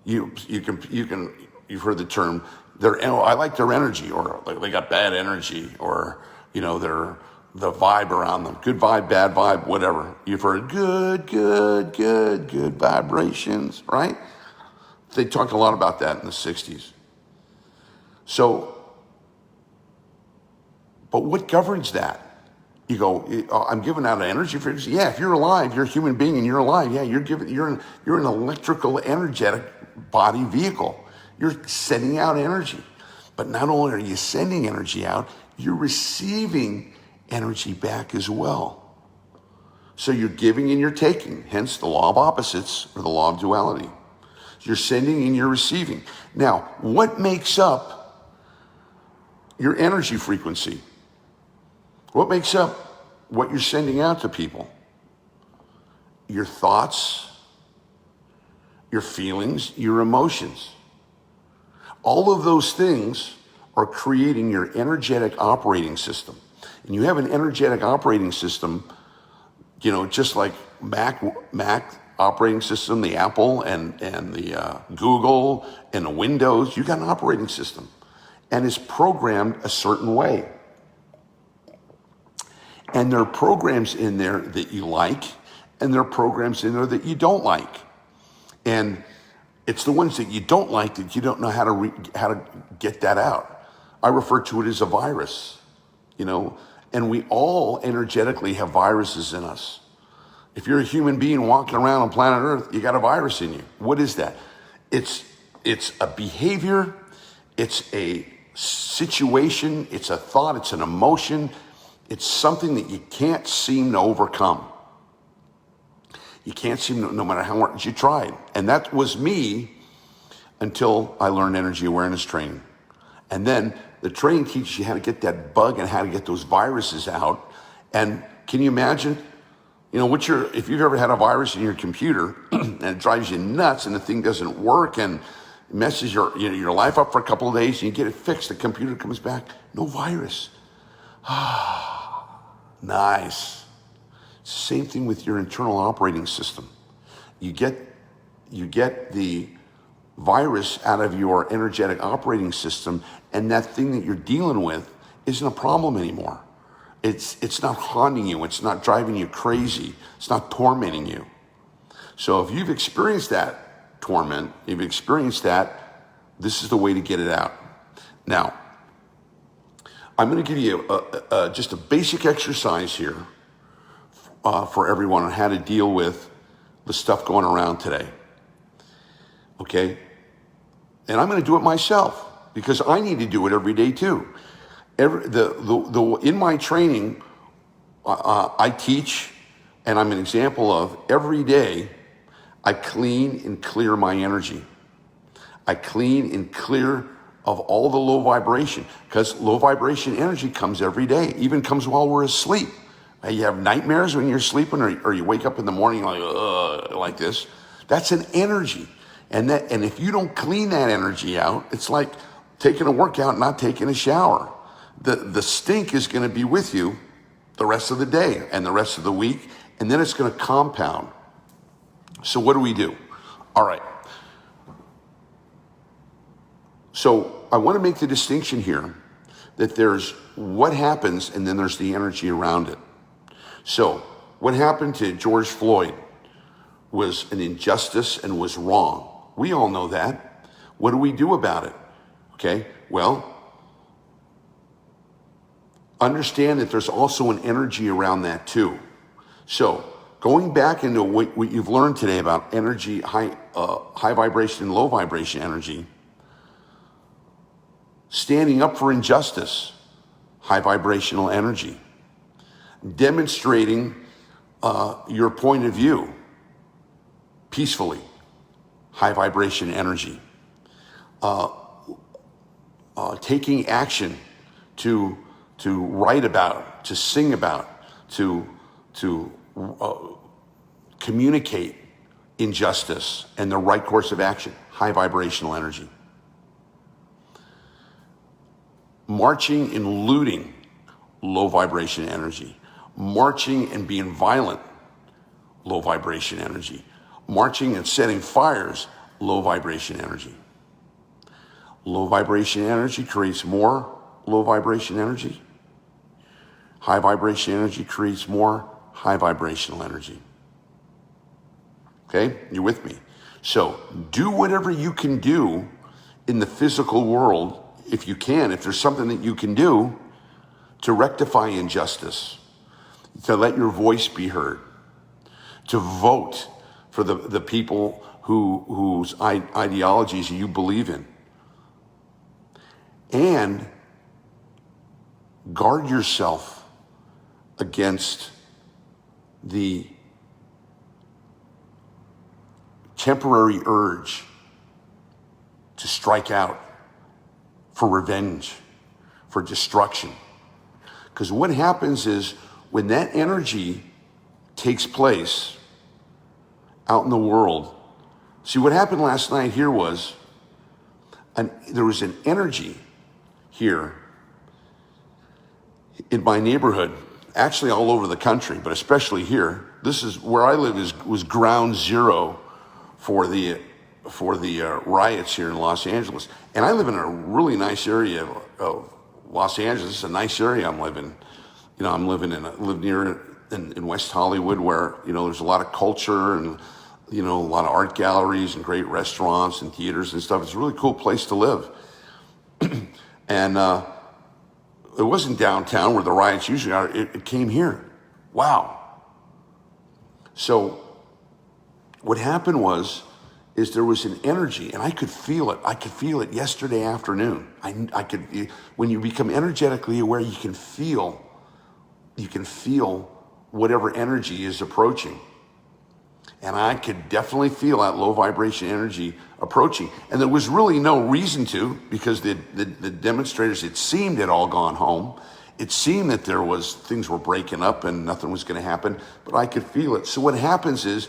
You've heard the term, I like their energy, or they got bad energy, or, they're the vibe around them. Good vibe, bad vibe, whatever. You've heard good vibrations, right? They talked a lot about that in the 60s. So, but what governs that? You go, I'm giving out an energy frequency. Yeah, if you're alive, you're a human being and you're alive. Yeah, you're an electrical, energetic body vehicle. You're sending out energy. But not only are you sending energy out, you're receiving energy back as well. So you're giving and you're taking, hence the law of opposites, or the law of duality. You're sending and you're receiving. Now, what makes up your energy frequency? What makes up what you're sending out to people? Your thoughts, your feelings, your emotions. All of those things are creating your energetic operating system. And you have an energetic operating system, just like Mac operating system, the Apple and the Google and the Windows. You got an operating system, and it's programmed a certain way. And there are programs in there that you like, and there are programs in there that you don't like. And it's the ones that you don't like that you don't know how to get that out. I refer to it as a virus, and we all energetically have viruses in us. If you're a human being walking around on planet Earth, you got a virus in you. What is that? It's a behavior, it's a situation, it's a thought, it's an emotion. It's something that you can't seem to overcome. You can't seem to, no matter how much you tried. And that was me until I learned energy awareness training. And then the training teaches you how to get that bug and how to get those viruses out. And can you imagine, if you've ever had a virus in your computer and it drives you nuts and the thing doesn't work and messes your life up for a couple of days and you get it fixed, the computer comes back, no virus. Nice. Same thing with your internal operating system. You get the virus out of your energetic operating system, and that thing that you're dealing with isn't a problem anymore. It's not haunting you. It's not driving you crazy. It's not tormenting you. So if you've experienced that torment, you've experienced that, this is the way to get it out. Now, I'm going to give you just a basic exercise here for everyone on how to deal with the stuff going around today. Okay? And I'm going to do it myself because I need to do it every day too. In my training, I teach, and I'm an example of every day I clean and clear my energy. I clean and clear of all the low vibration, because low vibration energy comes every day, even comes while we're asleep. You have nightmares when you're sleeping, or you wake up in the morning like this. That's an energy. And if you don't clean that energy out, it's like taking a workout, not taking a shower. The stink is going to be with you the rest of the day and the rest of the week, and then it's going to compound. So what do we do? All right. So I want to make the distinction here that there's what happens and then there's the energy around it. So what happened to George Floyd was an injustice and was wrong. We all know that. What do we do about it? Okay, well, understand that there's also an energy around that too. So going back into what you've learned today about energy, high vibration and low vibration energy, standing up for injustice, high vibrational energy, demonstrating your point of view peacefully, high vibration energy, taking action to write about, to sing about, to to communicate injustice and the right course of action, high vibrational energy. Marching and looting, low vibration energy. Marching and being violent, low vibration energy. Marching and setting fires, low vibration energy. Low vibration energy creates more low vibration energy. High vibration energy creates more high vibrational energy. Okay, you're with me. So do whatever you can do in the physical world, if you can, if there's something that you can do to rectify injustice, to let your voice be heard, to vote for the people whose ideologies you believe in. And guard yourself against the temporary urge to strike out for revenge, for destruction. Because what happens is when that energy takes place out in the world, see what happened last night here was, there was an energy here in my neighborhood, actually all over the country, but especially here. This is where I live, was ground zero for the riots here in Los Angeles. And I live in a really nice area of Los Angeles. It's a nice area I'm living. You know, I live near in West Hollywood, where, you know, there's a lot of culture and, you know, a lot of art galleries and great restaurants and theaters and stuff. It's a really cool place to live. And it wasn't downtown where the riots usually are. It came here. Wow. So what happened is there was an energy, and I could feel it. I could feel it yesterday afternoon. I could, when you become energetically aware, you can feel whatever energy is approaching. And I could definitely feel that low vibration energy approaching. And there was really no reason to, because the demonstrators, it seemed, had all gone home. It seemed that things were breaking up and nothing was going to happen, but I could feel it. So what happens is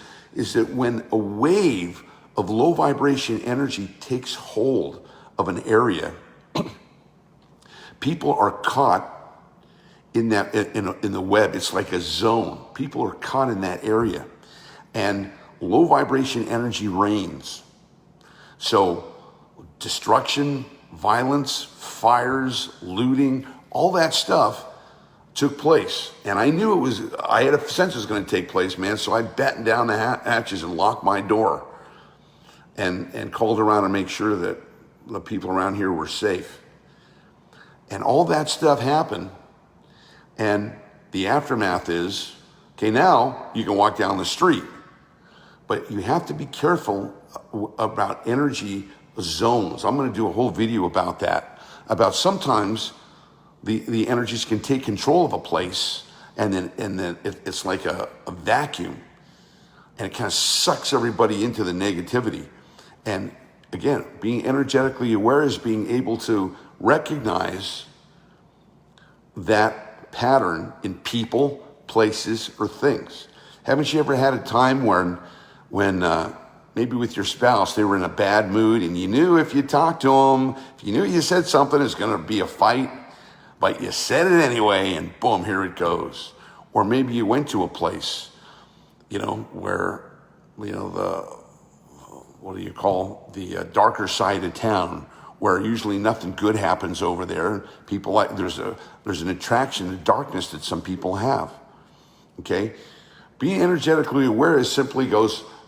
that when a wave of low vibration energy takes hold of an area, people are caught in the web. It's like a zone. People are caught in that area, and low vibration energy reigns. So destruction, violence, fires, looting, all that stuff took place. And I knew I had a sense it was going to take place, man. So I battened down the hatches and locked my door and called around to make sure that the people around here were safe. And all that stuff happened. And the aftermath is, okay, now you can walk down the street, but you have to be careful about energy zones. I'm going to do a whole video about that, about sometimes the energies can take control of a place, and then it's like a vacuum, and it kind of sucks everybody into the negativity. And again, being energetically aware is being able to recognize that pattern in people, places, or things. Haven't you ever had a time when maybe with your spouse, they were in a bad mood, and you knew if you talked to them, if you knew you said something, it's going to be a fight, but you said it anyway, and boom, here it goes. Or maybe you went to a place, you know, where, you know, the darker side of town, where usually nothing good happens over there. People there's an attraction to darkness that some people have. Okay, being energetically aware is simply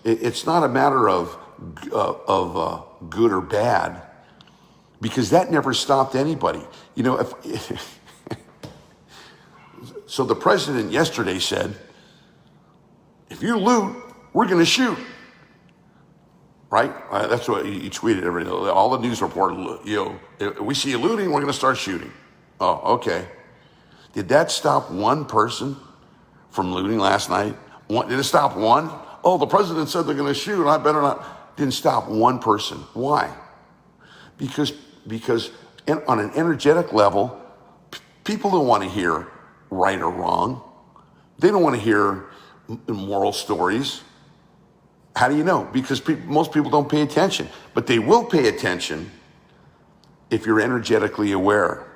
it's not a matter of good or bad, because that never stopped anybody. You know, so the president yesterday said, if you loot, we're going to shoot. Right? That's what he tweeted. All the news reported, you know, we see you looting, we're going to start shooting. Oh, okay. Did that stop one person from looting last night? Did it stop one? Oh, the president said they're going to shoot, I better not. Didn't stop one person. Why? Because on an energetic level, people don't want to hear right or wrong. They don't want to hear moral stories. How do you know? Because most people don't pay attention, but they will pay attention if you're energetically aware.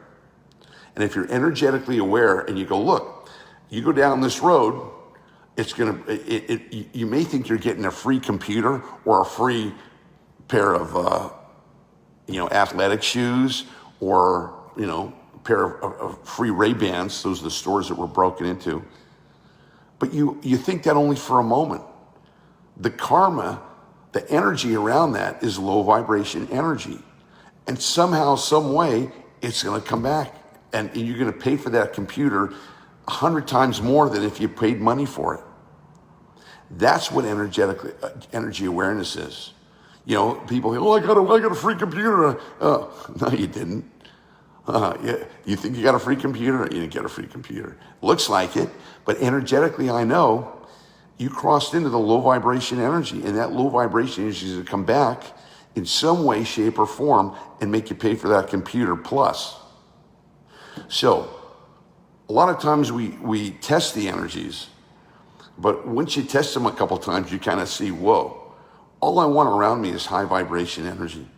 And if you're energetically aware and you go, look, you go down this road, you may think you're getting a free computer or a free pair of, athletic shoes, or, a pair of free Ray-Bans. Those are the stores that we're broken into. But you think that only for a moment. The karma, the energy around that is low vibration energy. And somehow, some way, it's going to come back. And you're going to pay for that computer 100 times more than if you paid money for it. That's what energy awareness is. People think, I got a free computer. No, you didn't. You think you got a free computer? You didn't get a free computer. Looks like it, but energetically, I know you crossed into the low vibration energy, and that low vibration energy is going to come back in some way, shape, or form and make you pay for that computer plus. So a lot of times we test the energies, but once you test them a couple times, you kind of see, whoa, all I want around me is high vibration energy.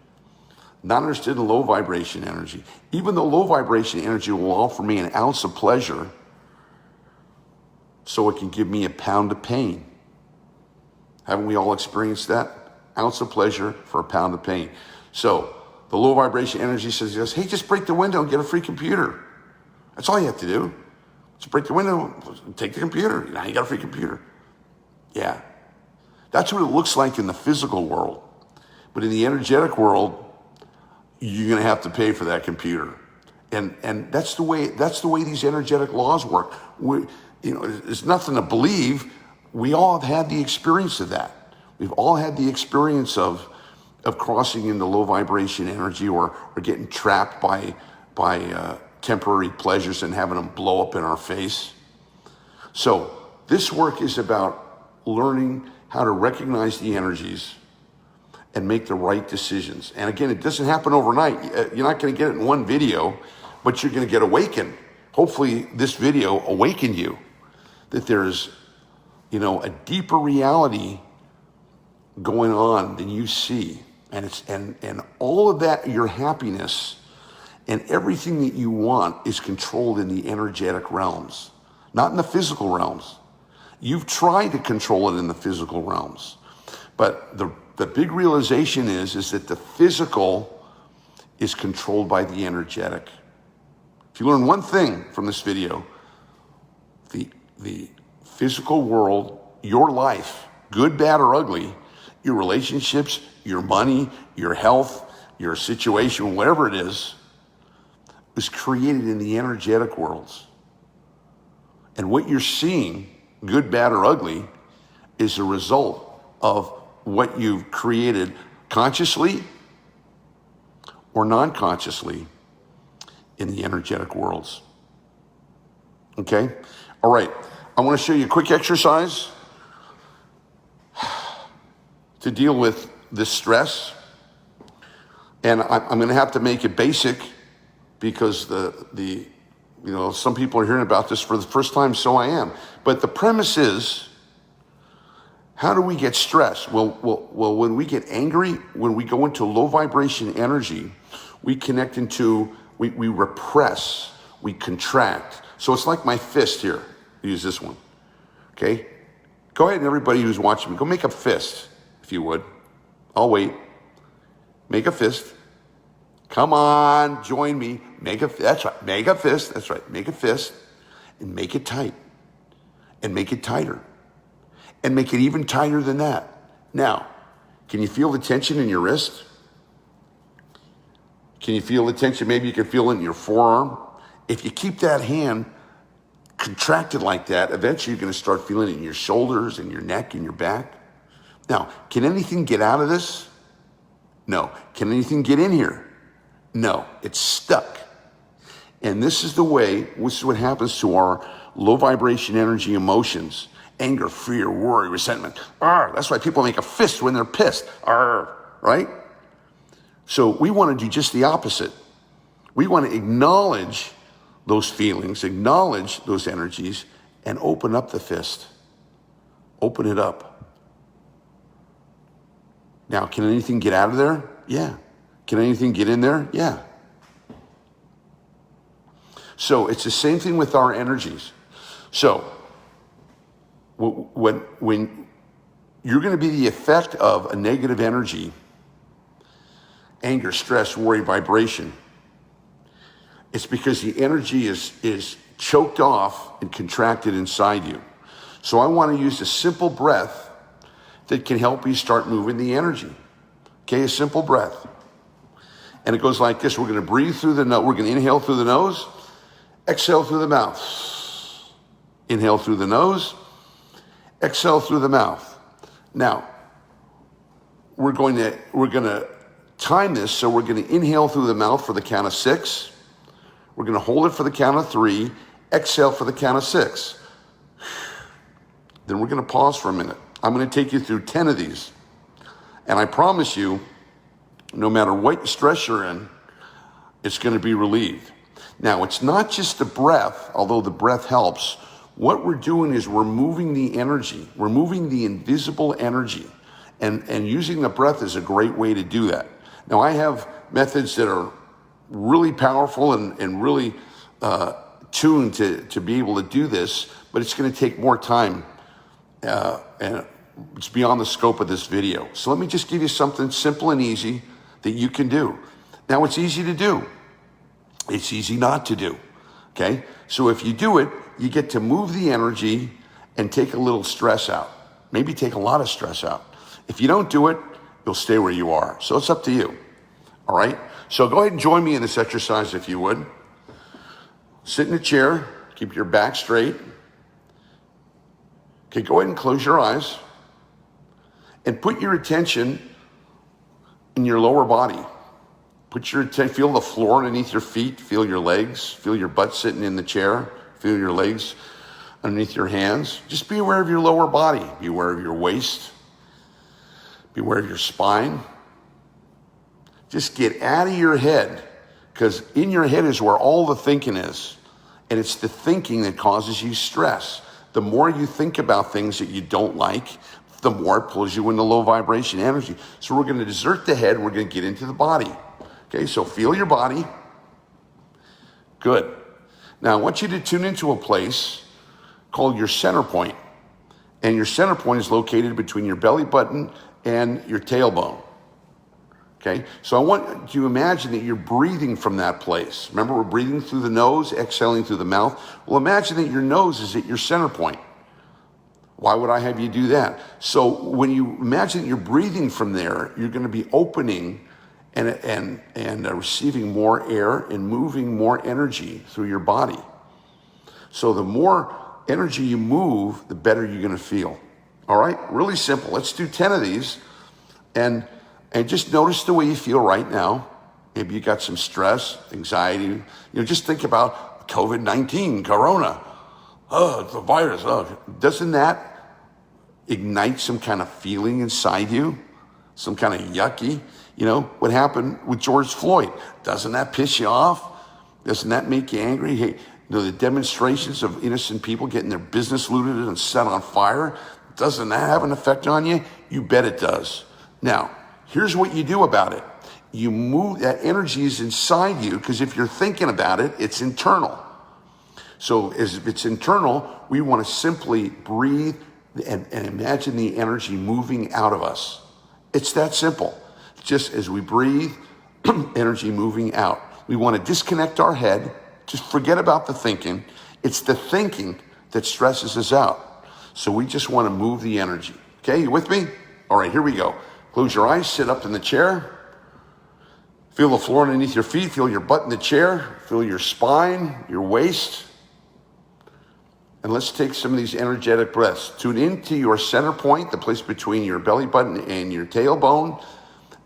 Not interested in low vibration energy. Even though low vibration energy will offer me an ounce of pleasure, so it can give me a pound of pain. Haven't we all experienced that? Ounce of pleasure for a pound of pain. So the low vibration energy says, hey, just break the window and get a free computer. That's all you have to do. Just break the window, take the computer. Now you got a free computer. Yeah. That's what it looks like in the physical world. But in the energetic world, you're going to have to pay for that computer. And that's the way these energetic laws work. There's nothing to believe. We all have had the experience of that. We've all had the experience of crossing into low vibration energy or getting trapped by temporary pleasures and having them blow up in our face. So this work is about learning how to recognize the energies and make the right decisions. And again, it doesn't happen overnight. You're not going to get it in one video, but you're going to get awakened. Hopefully this video awakened you that there's, a deeper reality going on than you see. And all of that, your happiness and everything that you want is controlled in the energetic realms, not in the physical realms. You've tried to control it in the physical realms. But the big realization is that the physical is controlled by the energetic. If you learn one thing from this video, the physical world, your life, good, bad, or ugly, your relationships, your money, your health, your situation, whatever it is, was created in the energetic worlds. And what you're seeing, good, bad, or ugly, is a result of what you've created consciously or non-consciously in the energetic worlds. Okay? All right. I want to show you a quick exercise to deal with this stress. And I'm going to have to make it basic because some people are hearing about this for the first time, so I am. But the premise is, how do we get stressed? Well, when we get angry, when we go into low vibration energy, we connect into, we repress, we contract. So it's like my fist here. Use this one, okay? Go ahead and everybody who's watching me, go make a fist, if you would. I'll wait. Make a fist. Come on, join me. That's right, make a fist, that's right. Make a fist and make it tight and make it tighter and make it even tighter than that. Now, can you feel the tension in your wrist? Can you feel the tension? Maybe you can feel it in your forearm. If you keep that hand contracted like that, eventually you're going to start feeling it in your shoulders and your neck and your back. Now, can anything get out of this? No. Can anything get in here? No. It's stuck. And this is what happens to our low vibration energy emotions: anger, fear, worry, resentment. That's why people make a fist when they're pissed. Right? So we want to do just the opposite. We want to acknowledge those feelings, acknowledge those energies, and open up the fist. Open it up. Now, can anything get out of there? Yeah. Can anything get in there? Yeah. So it's the same thing with our energies. So when you're going to be the effect of a negative energy, anger, stress, worry, vibration, it's because the energy is choked off and contracted inside you. So I want to use a simple breath that can help you start moving the energy. Okay, a simple breath. And it goes like this. We're going to breathe through the nose. We're going to inhale through the nose, exhale through the mouth. Inhale through the nose, exhale through the mouth. Now, we're going to time this, so we're going to inhale through the mouth for the count of 6. We're going to hold it for the count of 3, exhale for the count of 6. Then we're going to pause for a minute. I'm going to take you through 10 of these. And I promise you, no matter what stress you're in, it's going to be relieved. Now, it's not just the breath, although the breath helps. What we're doing is we're moving the energy. We're moving the invisible energy. And using the breath is a great way to do that. Now, I have methods that are really powerful and really tuned to be able to do this, but it's going to take more time, and it's beyond the scope of this video. So let me just give you something simple and easy that you can do. Now, it's easy to do. It's easy not to do, okay? So if you do it, you get to move the energy and take a little stress out. Maybe take a lot of stress out. If you don't do it, you'll stay where you are. So it's up to you, all right? So go ahead and join me in this exercise if you would. Sit in a chair, keep your back straight. Okay, go ahead and close your eyes and put your attention in your lower body. Feel the floor underneath your feet, feel your legs, feel your butt sitting in the chair, feel your legs underneath your hands. Just be aware of your lower body, be aware of your waist, be aware of your spine. Just get out of your head, because in your head is where all the thinking is. And it's the thinking that causes you stress. The more you think about things that you don't like, the more it pulls you into low vibration energy. So we're going to desert the head, we're going to get into the body. Okay, so feel your body. Good. Now I want you to tune into a place called your center point. And your center point is located between your belly button and your tailbone. Okay, so I want you to imagine that you're breathing from that place. Remember, we're breathing through the nose, exhaling through the mouth. Well, imagine that your nose is at your center point. Why would I have you do that? So when you imagine that you're breathing from there, you're going to be opening and receiving more air and moving more energy through your body. So the more energy you move, the better you're going to feel. All right, really simple. Let's do 10 of these, and just notice the way you feel right now. Maybe you got some stress, anxiety. Just think about COVID-19, Corona. Oh, the virus. Oh, doesn't that ignite some kind of feeling inside you? Some kind of yucky? What happened with George Floyd? Doesn't that piss you off? Doesn't that make you angry? Hey, the demonstrations of innocent people getting their business looted and set on fire, doesn't that have an effect on you? You bet it does. Now, here's what you do about it. You move, that energy is inside you, because if you're thinking about it, it's internal. So as if it's internal, we want to simply breathe and imagine the energy moving out of us. It's that simple. Just as we breathe, energy moving out. We want to disconnect our head. Just forget about the thinking. It's the thinking that stresses us out. So we just want to move the energy. Okay, you with me? All right, here we go. Close your eyes, sit up in the chair. Feel the floor underneath your feet, feel your butt in the chair, feel your spine, your waist. And let's take some of these energetic breaths. Tune into your center point, the place between your belly button and your tailbone.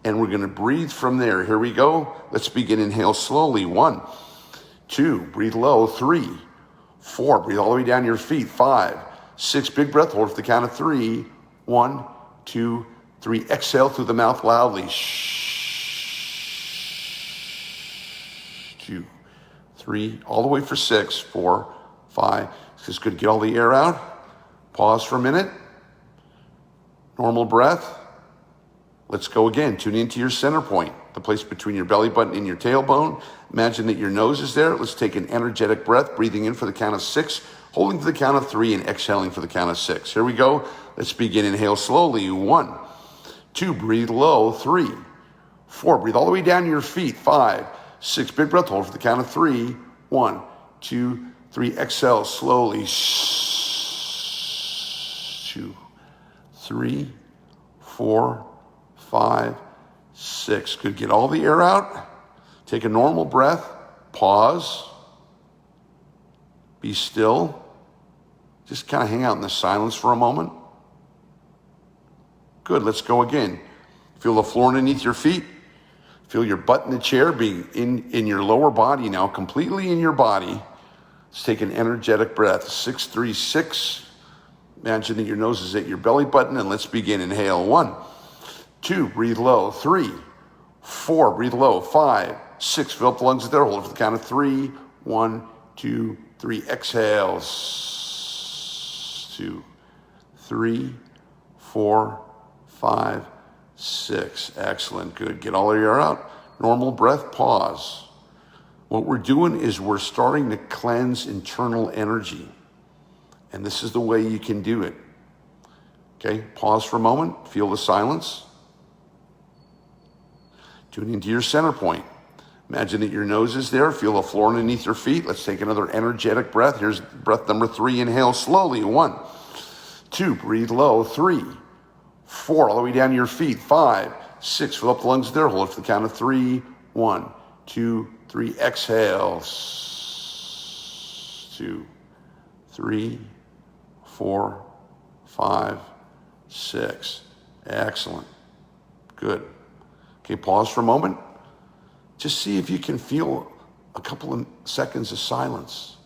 And we're going to breathe from there. Here we go. Let's begin. Inhale slowly. 1, 2, breathe low. 3, 4, breathe all the way down your feet. 5, 6, big breath. Hold for the count of 3. 1, 2, 3. Exhale through the mouth loudly. 2, 3, all the way for 6, 4, 5. It's good. Get all the air out. Pause for a minute. Normal breath. Let's go again. Tune into your center point, the place between your belly button and your tailbone. Imagine that your nose is there. Let's take an energetic breath, breathing in for the count of 6, holding to the count of 3, and exhaling for the count of 6. Here we go. Let's begin. Inhale slowly. 1, 2, breathe low. 3, 4, breathe all the way down to your feet. 5, 6, big breath, hold for the count of 3. 1, 2, 3, exhale slowly. 2, 3, 4, 5, 6. Good. Get all the air out. Take a normal breath. Pause. Be still. Just kind of hang out in the silence for a moment. Good. Let's go again. Feel the floor underneath your feet. Feel your butt in the chair being in your lower body now, completely in your body. Let's take an energetic breath. 6, 3, 6. Imagine that your nose is at your belly button, and let's begin. Inhale. 1, 2, breathe low. 3, 4, breathe low. 5, 6, fill up the lungs there. Hold it for the count of 3. 1, 2, 3. Exhale. 2, 3, 4, 5, 6. Excellent. Good. Get all the air out. Normal breath. Pause. What we're doing is we're starting to cleanse internal energy. And this is the way you can do it. Okay, pause for a moment. Feel the silence. Tune into your center point. Imagine that your nose is there. Feel the floor underneath your feet. Let's take another energetic breath. Here's breath number 3. Inhale slowly. 1, 2, breathe low. 3, 4, all the way down to your feet. 5, 6, fill up the lungs there. Hold it for the count of 3. 1, 2, 3. Exhale. 2, 3, 4, 5, 6. Excellent. Good. Okay, pause for a moment. Just see if you can feel a couple of seconds of silence,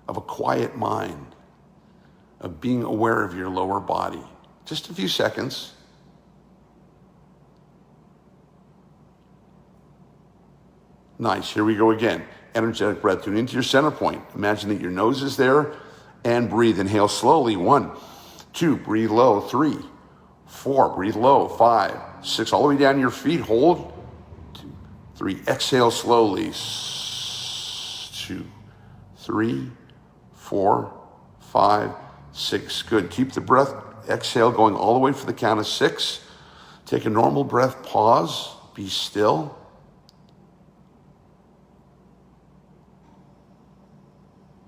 of a quiet mind, of being aware of your lower body. Just a few seconds. Nice. Here we go again. Energetic breath. Tune into your center point. Imagine that your nose is there and breathe. Inhale slowly. 1, 2, breathe low. 3, 4, breathe low. 5, 6, all the way down to your feet. Hold. 2, 3, exhale slowly. 2, 3, 4, 5, 6. Good. Keep the breath. Exhale going all the way for the count of 6. Take a normal breath. Pause. Be still.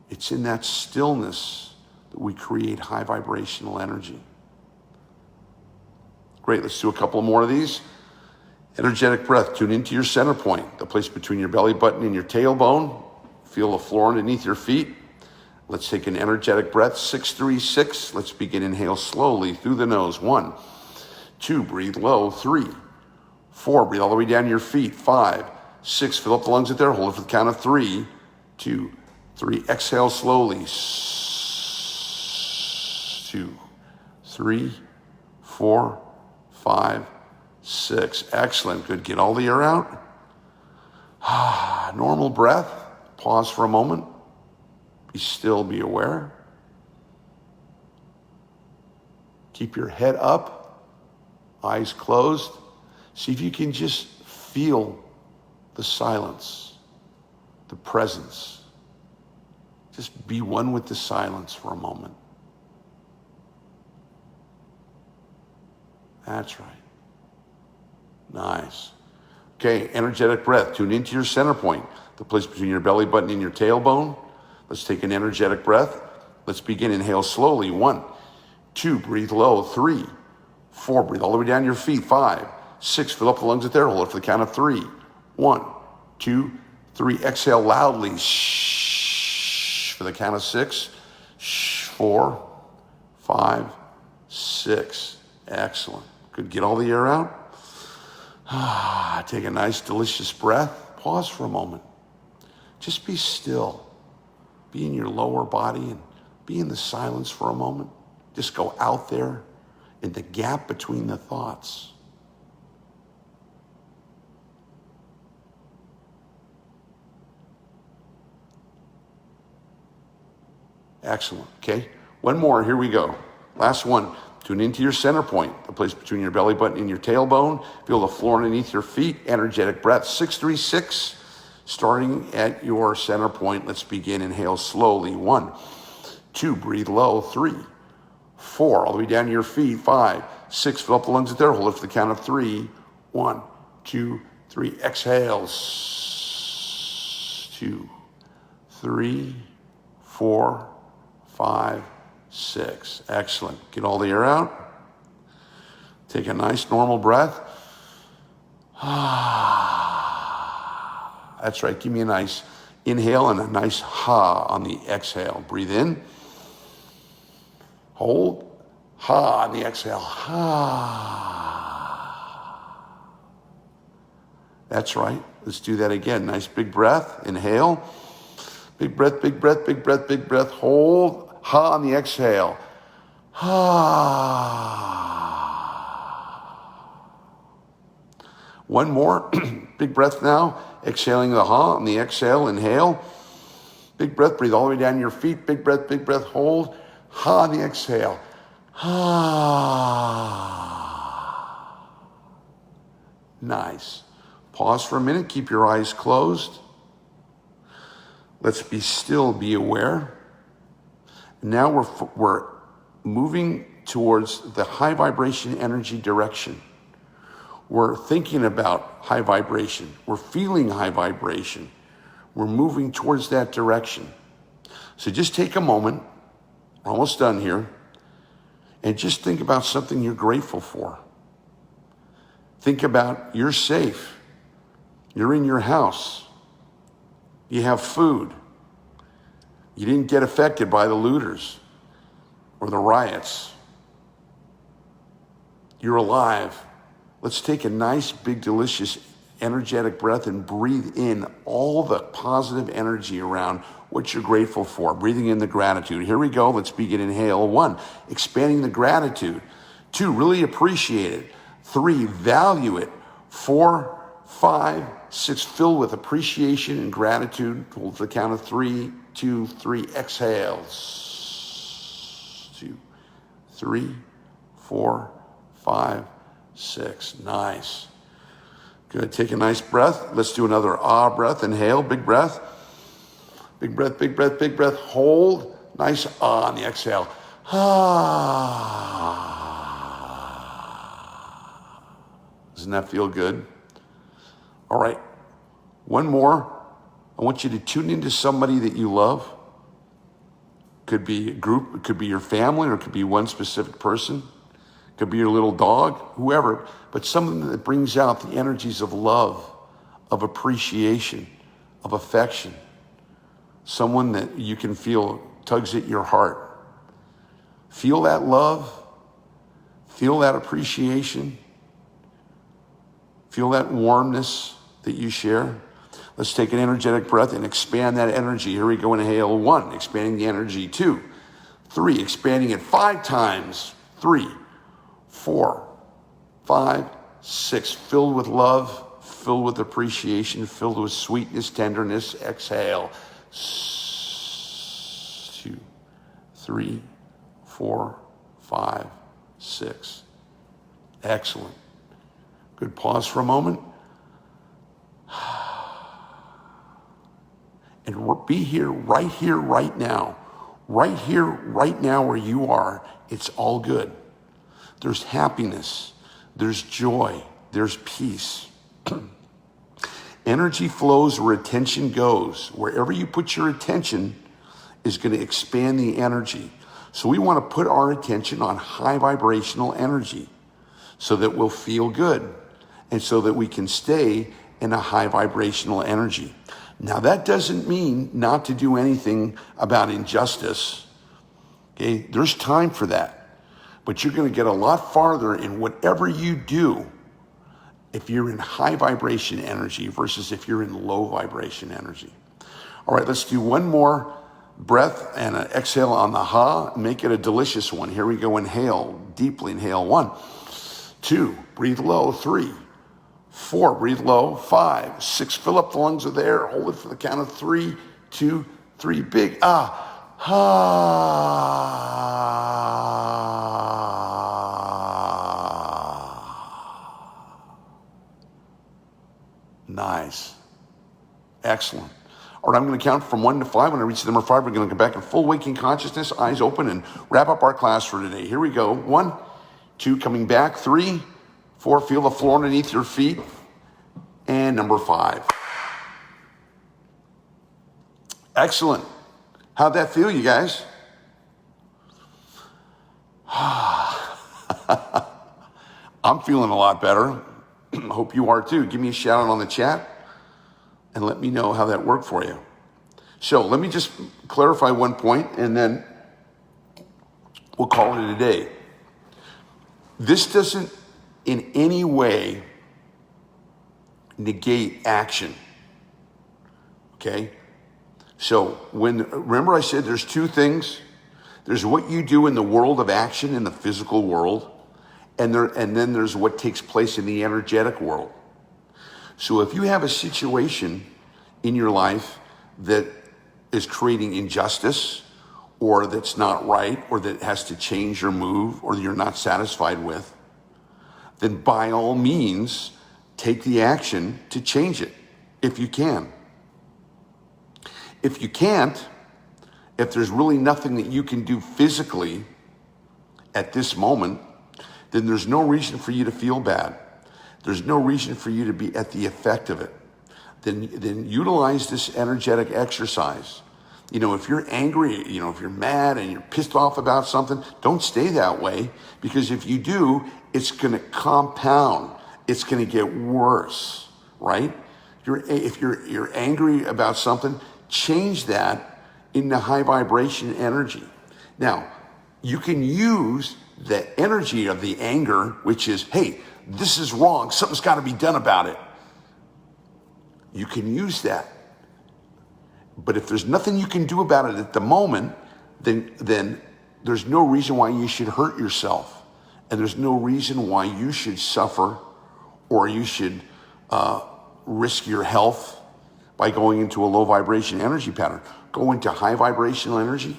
It's in that stillness that we create high vibrational energy. Great, let's do a couple more of these. Energetic breath, tune into your center point, the place between your belly button and your tailbone. Feel the floor underneath your feet. Let's take an energetic breath, 6, 3, 6. Let's begin. Inhale slowly through the nose. 1, 2, breathe low. 3, 4, breathe all the way down to your feet. 5, 6, fill up the lungs at there. Hold it for the count of 3, 2, 3, exhale slowly. 2, 3, 4, 5, 6. Excellent. Good. Get all the air out. Normal breath. Pause for a moment. Be still, be aware. Keep your head up, eyes closed. See if you can just feel the silence, the presence. Just be one with the silence for a moment. That's right. Nice. Okay, energetic breath. Tune into your center point, the place between your belly button and your tailbone. Let's take an energetic breath. Let's begin. Inhale slowly. 1, 2, breathe low. 3, 4, breathe all the way down your feet. 5, 6, fill up the lungs at there. Hold it for the count of 3. 1, 2, 3. Exhale loudly. Shh. For the count of 6. Shh. 4, 5, 6. Excellent. Good. Get all the air out. Take a nice, delicious breath. Pause for a moment. Just be still. Be in your lower body and be in the silence for a moment. Just go out there in the gap between the thoughts. Excellent. Okay. One more. Here we go. Last one. Tune into your center point, the place between your belly button and your tailbone. Feel the floor underneath your feet. Energetic breath. 636. Starting at your center point. Let's begin. Inhale slowly. 1, 2. Breathe low. 3, 4. All the way down to your feet. 5, 6. Fill up the lungs there. Hold it for the count of 3. 1, 2, 3. Exhale. 2, 3, 4, 5, 6. Excellent. Get all the air out. Take a nice normal breath. That's right. Give me a nice inhale and a nice ha on the exhale. Breathe in. Hold. Ha on the exhale. Ha. That's right. Let's do that again. Nice big breath. Inhale. Big breath, big breath, big breath, big breath. Hold. Ha on the exhale. Ha. One more. Big breath now. Exhaling the ha on the exhale. Inhale. Big breath. Breathe all the way down your feet. Big breath, big breath. Hold. Ha on the exhale. Ha. Nice. Pause for a minute. Keep your eyes closed. Let's be still, be aware. Now we're moving towards the high vibration energy direction. We're thinking about high vibration. We're feeling high vibration. We're moving towards that direction. So just take a moment, we're almost done here, and just think about something you're grateful for. Think about you're safe. You're in your house. You have food. You didn't get affected by the looters or the riots. You're alive. Let's take a nice, big, delicious, energetic breath and breathe in all the positive energy around what you're grateful for. Breathing in the gratitude. Here we go. Let's begin. Inhale. 1, expanding the gratitude. 2, really appreciate it. 3, value it. 4, 5, 6, filled with appreciation and gratitude. Hold the count of 3, 2, 3. Exhale. 2, 3, 4, 5, 6. Nice. Good. Take a nice breath. Let's do another ah breath. Inhale. Big breath. Big breath, big breath, big breath. Hold. Nice ah on the exhale. Ah. Doesn't that feel good? All right. One more. I want you to tune into somebody that you love. Could be a group, it could be your family, or it could be one specific person. It could be your little dog, whoever, but something that brings out the energies of love, of appreciation, of affection. Someone that you can feel tugs at your heart. Feel that love, feel that appreciation, feel that warmness that you share. Let's take an energetic breath and expand that energy. Here we go. Inhale. 1, expanding the energy. 2, 3, expanding it 5 times. 3, 4, 5, 6. Filled with love, filled with appreciation, filled with sweetness, tenderness. Exhale. 2, 3, 4, 5, 6. Excellent. Good. Pause for a moment. And be here, right now. Right here, right now where you are. It's all good. There's happiness. There's joy. There's peace. Energy flows where attention goes. Wherever you put your attention is going to expand the energy. So we want to put our attention on high vibrational energy so that we'll feel good and so that we can stay in a high vibrational energy. Now, that doesn't mean not to do anything about injustice. Okay, there's time for that. But you're going to get a lot farther in whatever you do if you're in high vibration energy versus if you're in low vibration energy. All right, let's do one more breath and an exhale on the ha. Make it a delicious one. Here we go. Inhale, deeply inhale. 1, 2, breathe low. 3, 4, breathe low. 5, 6, fill up the lungs with air. Hold it for the count of 3, 2, 3. Big ah. Nice. Excellent. All right, I'm going to count from 1 to 5. When I reach number 5, we're going to come back in full waking consciousness, eyes open, and wrap up our class for today. Here we go. 1, 2, coming back. 3, 4, feel the floor underneath your feet. And number 5. Excellent. How'd that feel, you guys? I'm feeling a lot better. Hope you are too. Give me a shout out on the chat and let me know how that worked for you. So let me just clarify one point and then we'll call it a day. This doesn't in any way negate action. Okay? So remember I said there's 2 things. There's what you do in the world of action, in the physical world, and then there's what takes place in the energetic world. So if you have a situation in your life that is creating injustice, or that's not right, or that has to change or move, or you're not satisfied with, then by all means, take the action to change it, if you can. If you can't, if there's really nothing that you can do physically at this moment, then there's no reason for you to feel bad. There's no reason for you to be at the effect of it. Then utilize this energetic exercise. You know, if you're angry, you know, if you're mad and you're pissed off about something, don't stay that way, because if you do, it's going to compound. It's going to get worse, right? If you're angry about something, change that into high vibration energy. Now, you can use the energy of the anger, which is, hey, this is wrong, something's got to be done about it. You can use that. But if there's nothing you can do about it at the moment, then there's no reason why you should hurt yourself. And there's no reason why you should suffer or you should risk your health by going into a low vibration energy pattern. Go into high vibrational energy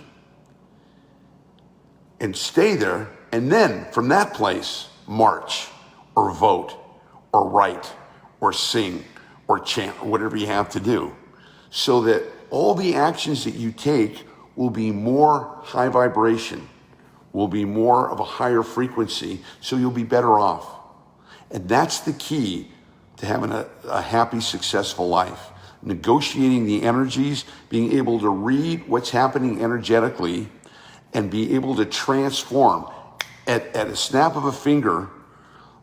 and stay there. And then from that place, march or vote or write or sing or chant or whatever you have to do, so that all the actions that you take will be more high vibration, will be more of a higher frequency, so you'll be better off. And that's the key to having a happy, successful life. Negotiating the energies, being able to read what's happening energetically, and be able to transform at a snap of a finger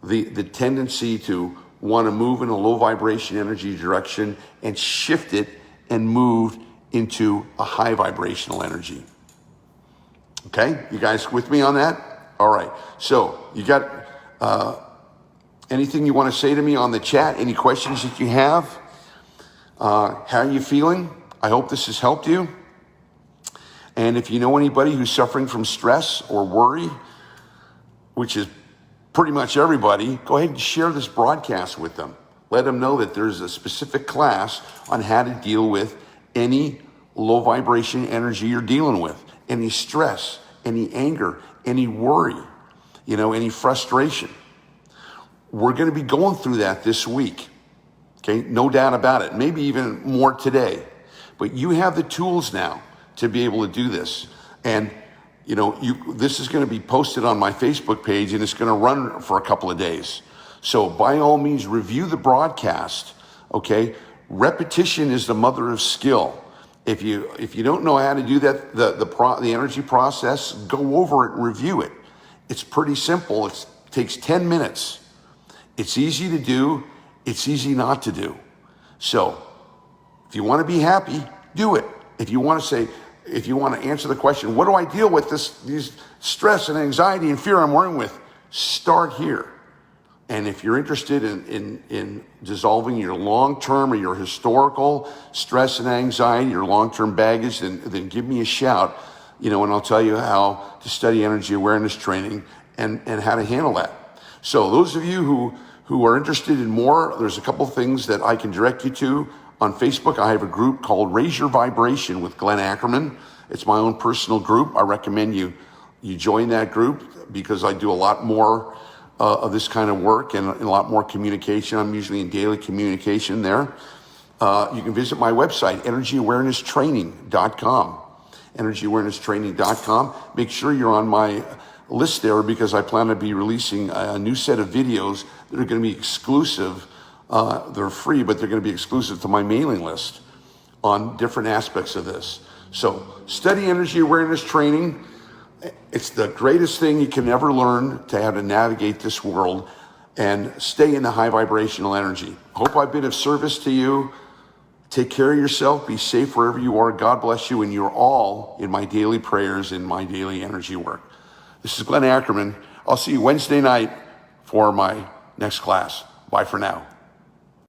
the tendency to want to move in a low vibration energy direction and shift it and move into a high vibrational energy. Okay, you guys with me on that? All right, so you got anything you want to say to me on the chat? Any questions that you have? How are you feeling? I hope this has helped you. And if you know anybody who's suffering from stress or worry, which is pretty much everybody, go ahead and share this broadcast with them. Let them know that there's a specific class on how to deal with any low vibration energy you're dealing with, any stress, any anger, any worry, you know, any frustration. We're going to be going through that this week. Okay, no doubt about it. Maybe even more today. But you have the tools now to be able to do this. And you know, this is going to be posted on my Facebook page, and it's going to run for a couple of days. So by all means, review the broadcast. Okay, repetition is the mother of skill. If you don't know how to do that, the energy process, go over it and review it. It's pretty simple. It takes 10 minutes. It's easy to do. It's easy not to do. So if you want to be happy, do it. If you want to answer the question, what do I deal with these stress and anxiety and fear I'm working with? Start here. And if you're interested in dissolving your long-term or your historical stress and anxiety, your long-term baggage, then give me a shout, and I'll tell you how to study energy awareness training and how to handle that. So those of you who are interested in more, there's a couple things that I can direct you to. On Facebook, I have a group called Raise Your Vibration with Glenn Ackerman. It's my own personal group. I recommend you join that group because I do a lot more of this kind of work and a lot more communication. I'm usually in daily communication there. You can visit my website, energyawarennesstraining.com. Energyawarennesstraining.com. Make sure you're on my list there because I plan to be releasing a new set of videos that are going to be exclusive. They're free, but they're going to be exclusive to my mailing list on different aspects of this. So study energy awareness training. It's the greatest thing you can ever learn to how to navigate this world and stay in the high vibrational energy. Hope I've been of service to you. Take care of yourself. Be safe wherever you are. God bless you. And you're all in my daily prayers, in my daily energy work. This is Glenn Ackerman. I'll see you Wednesday night for my next class. Bye for now.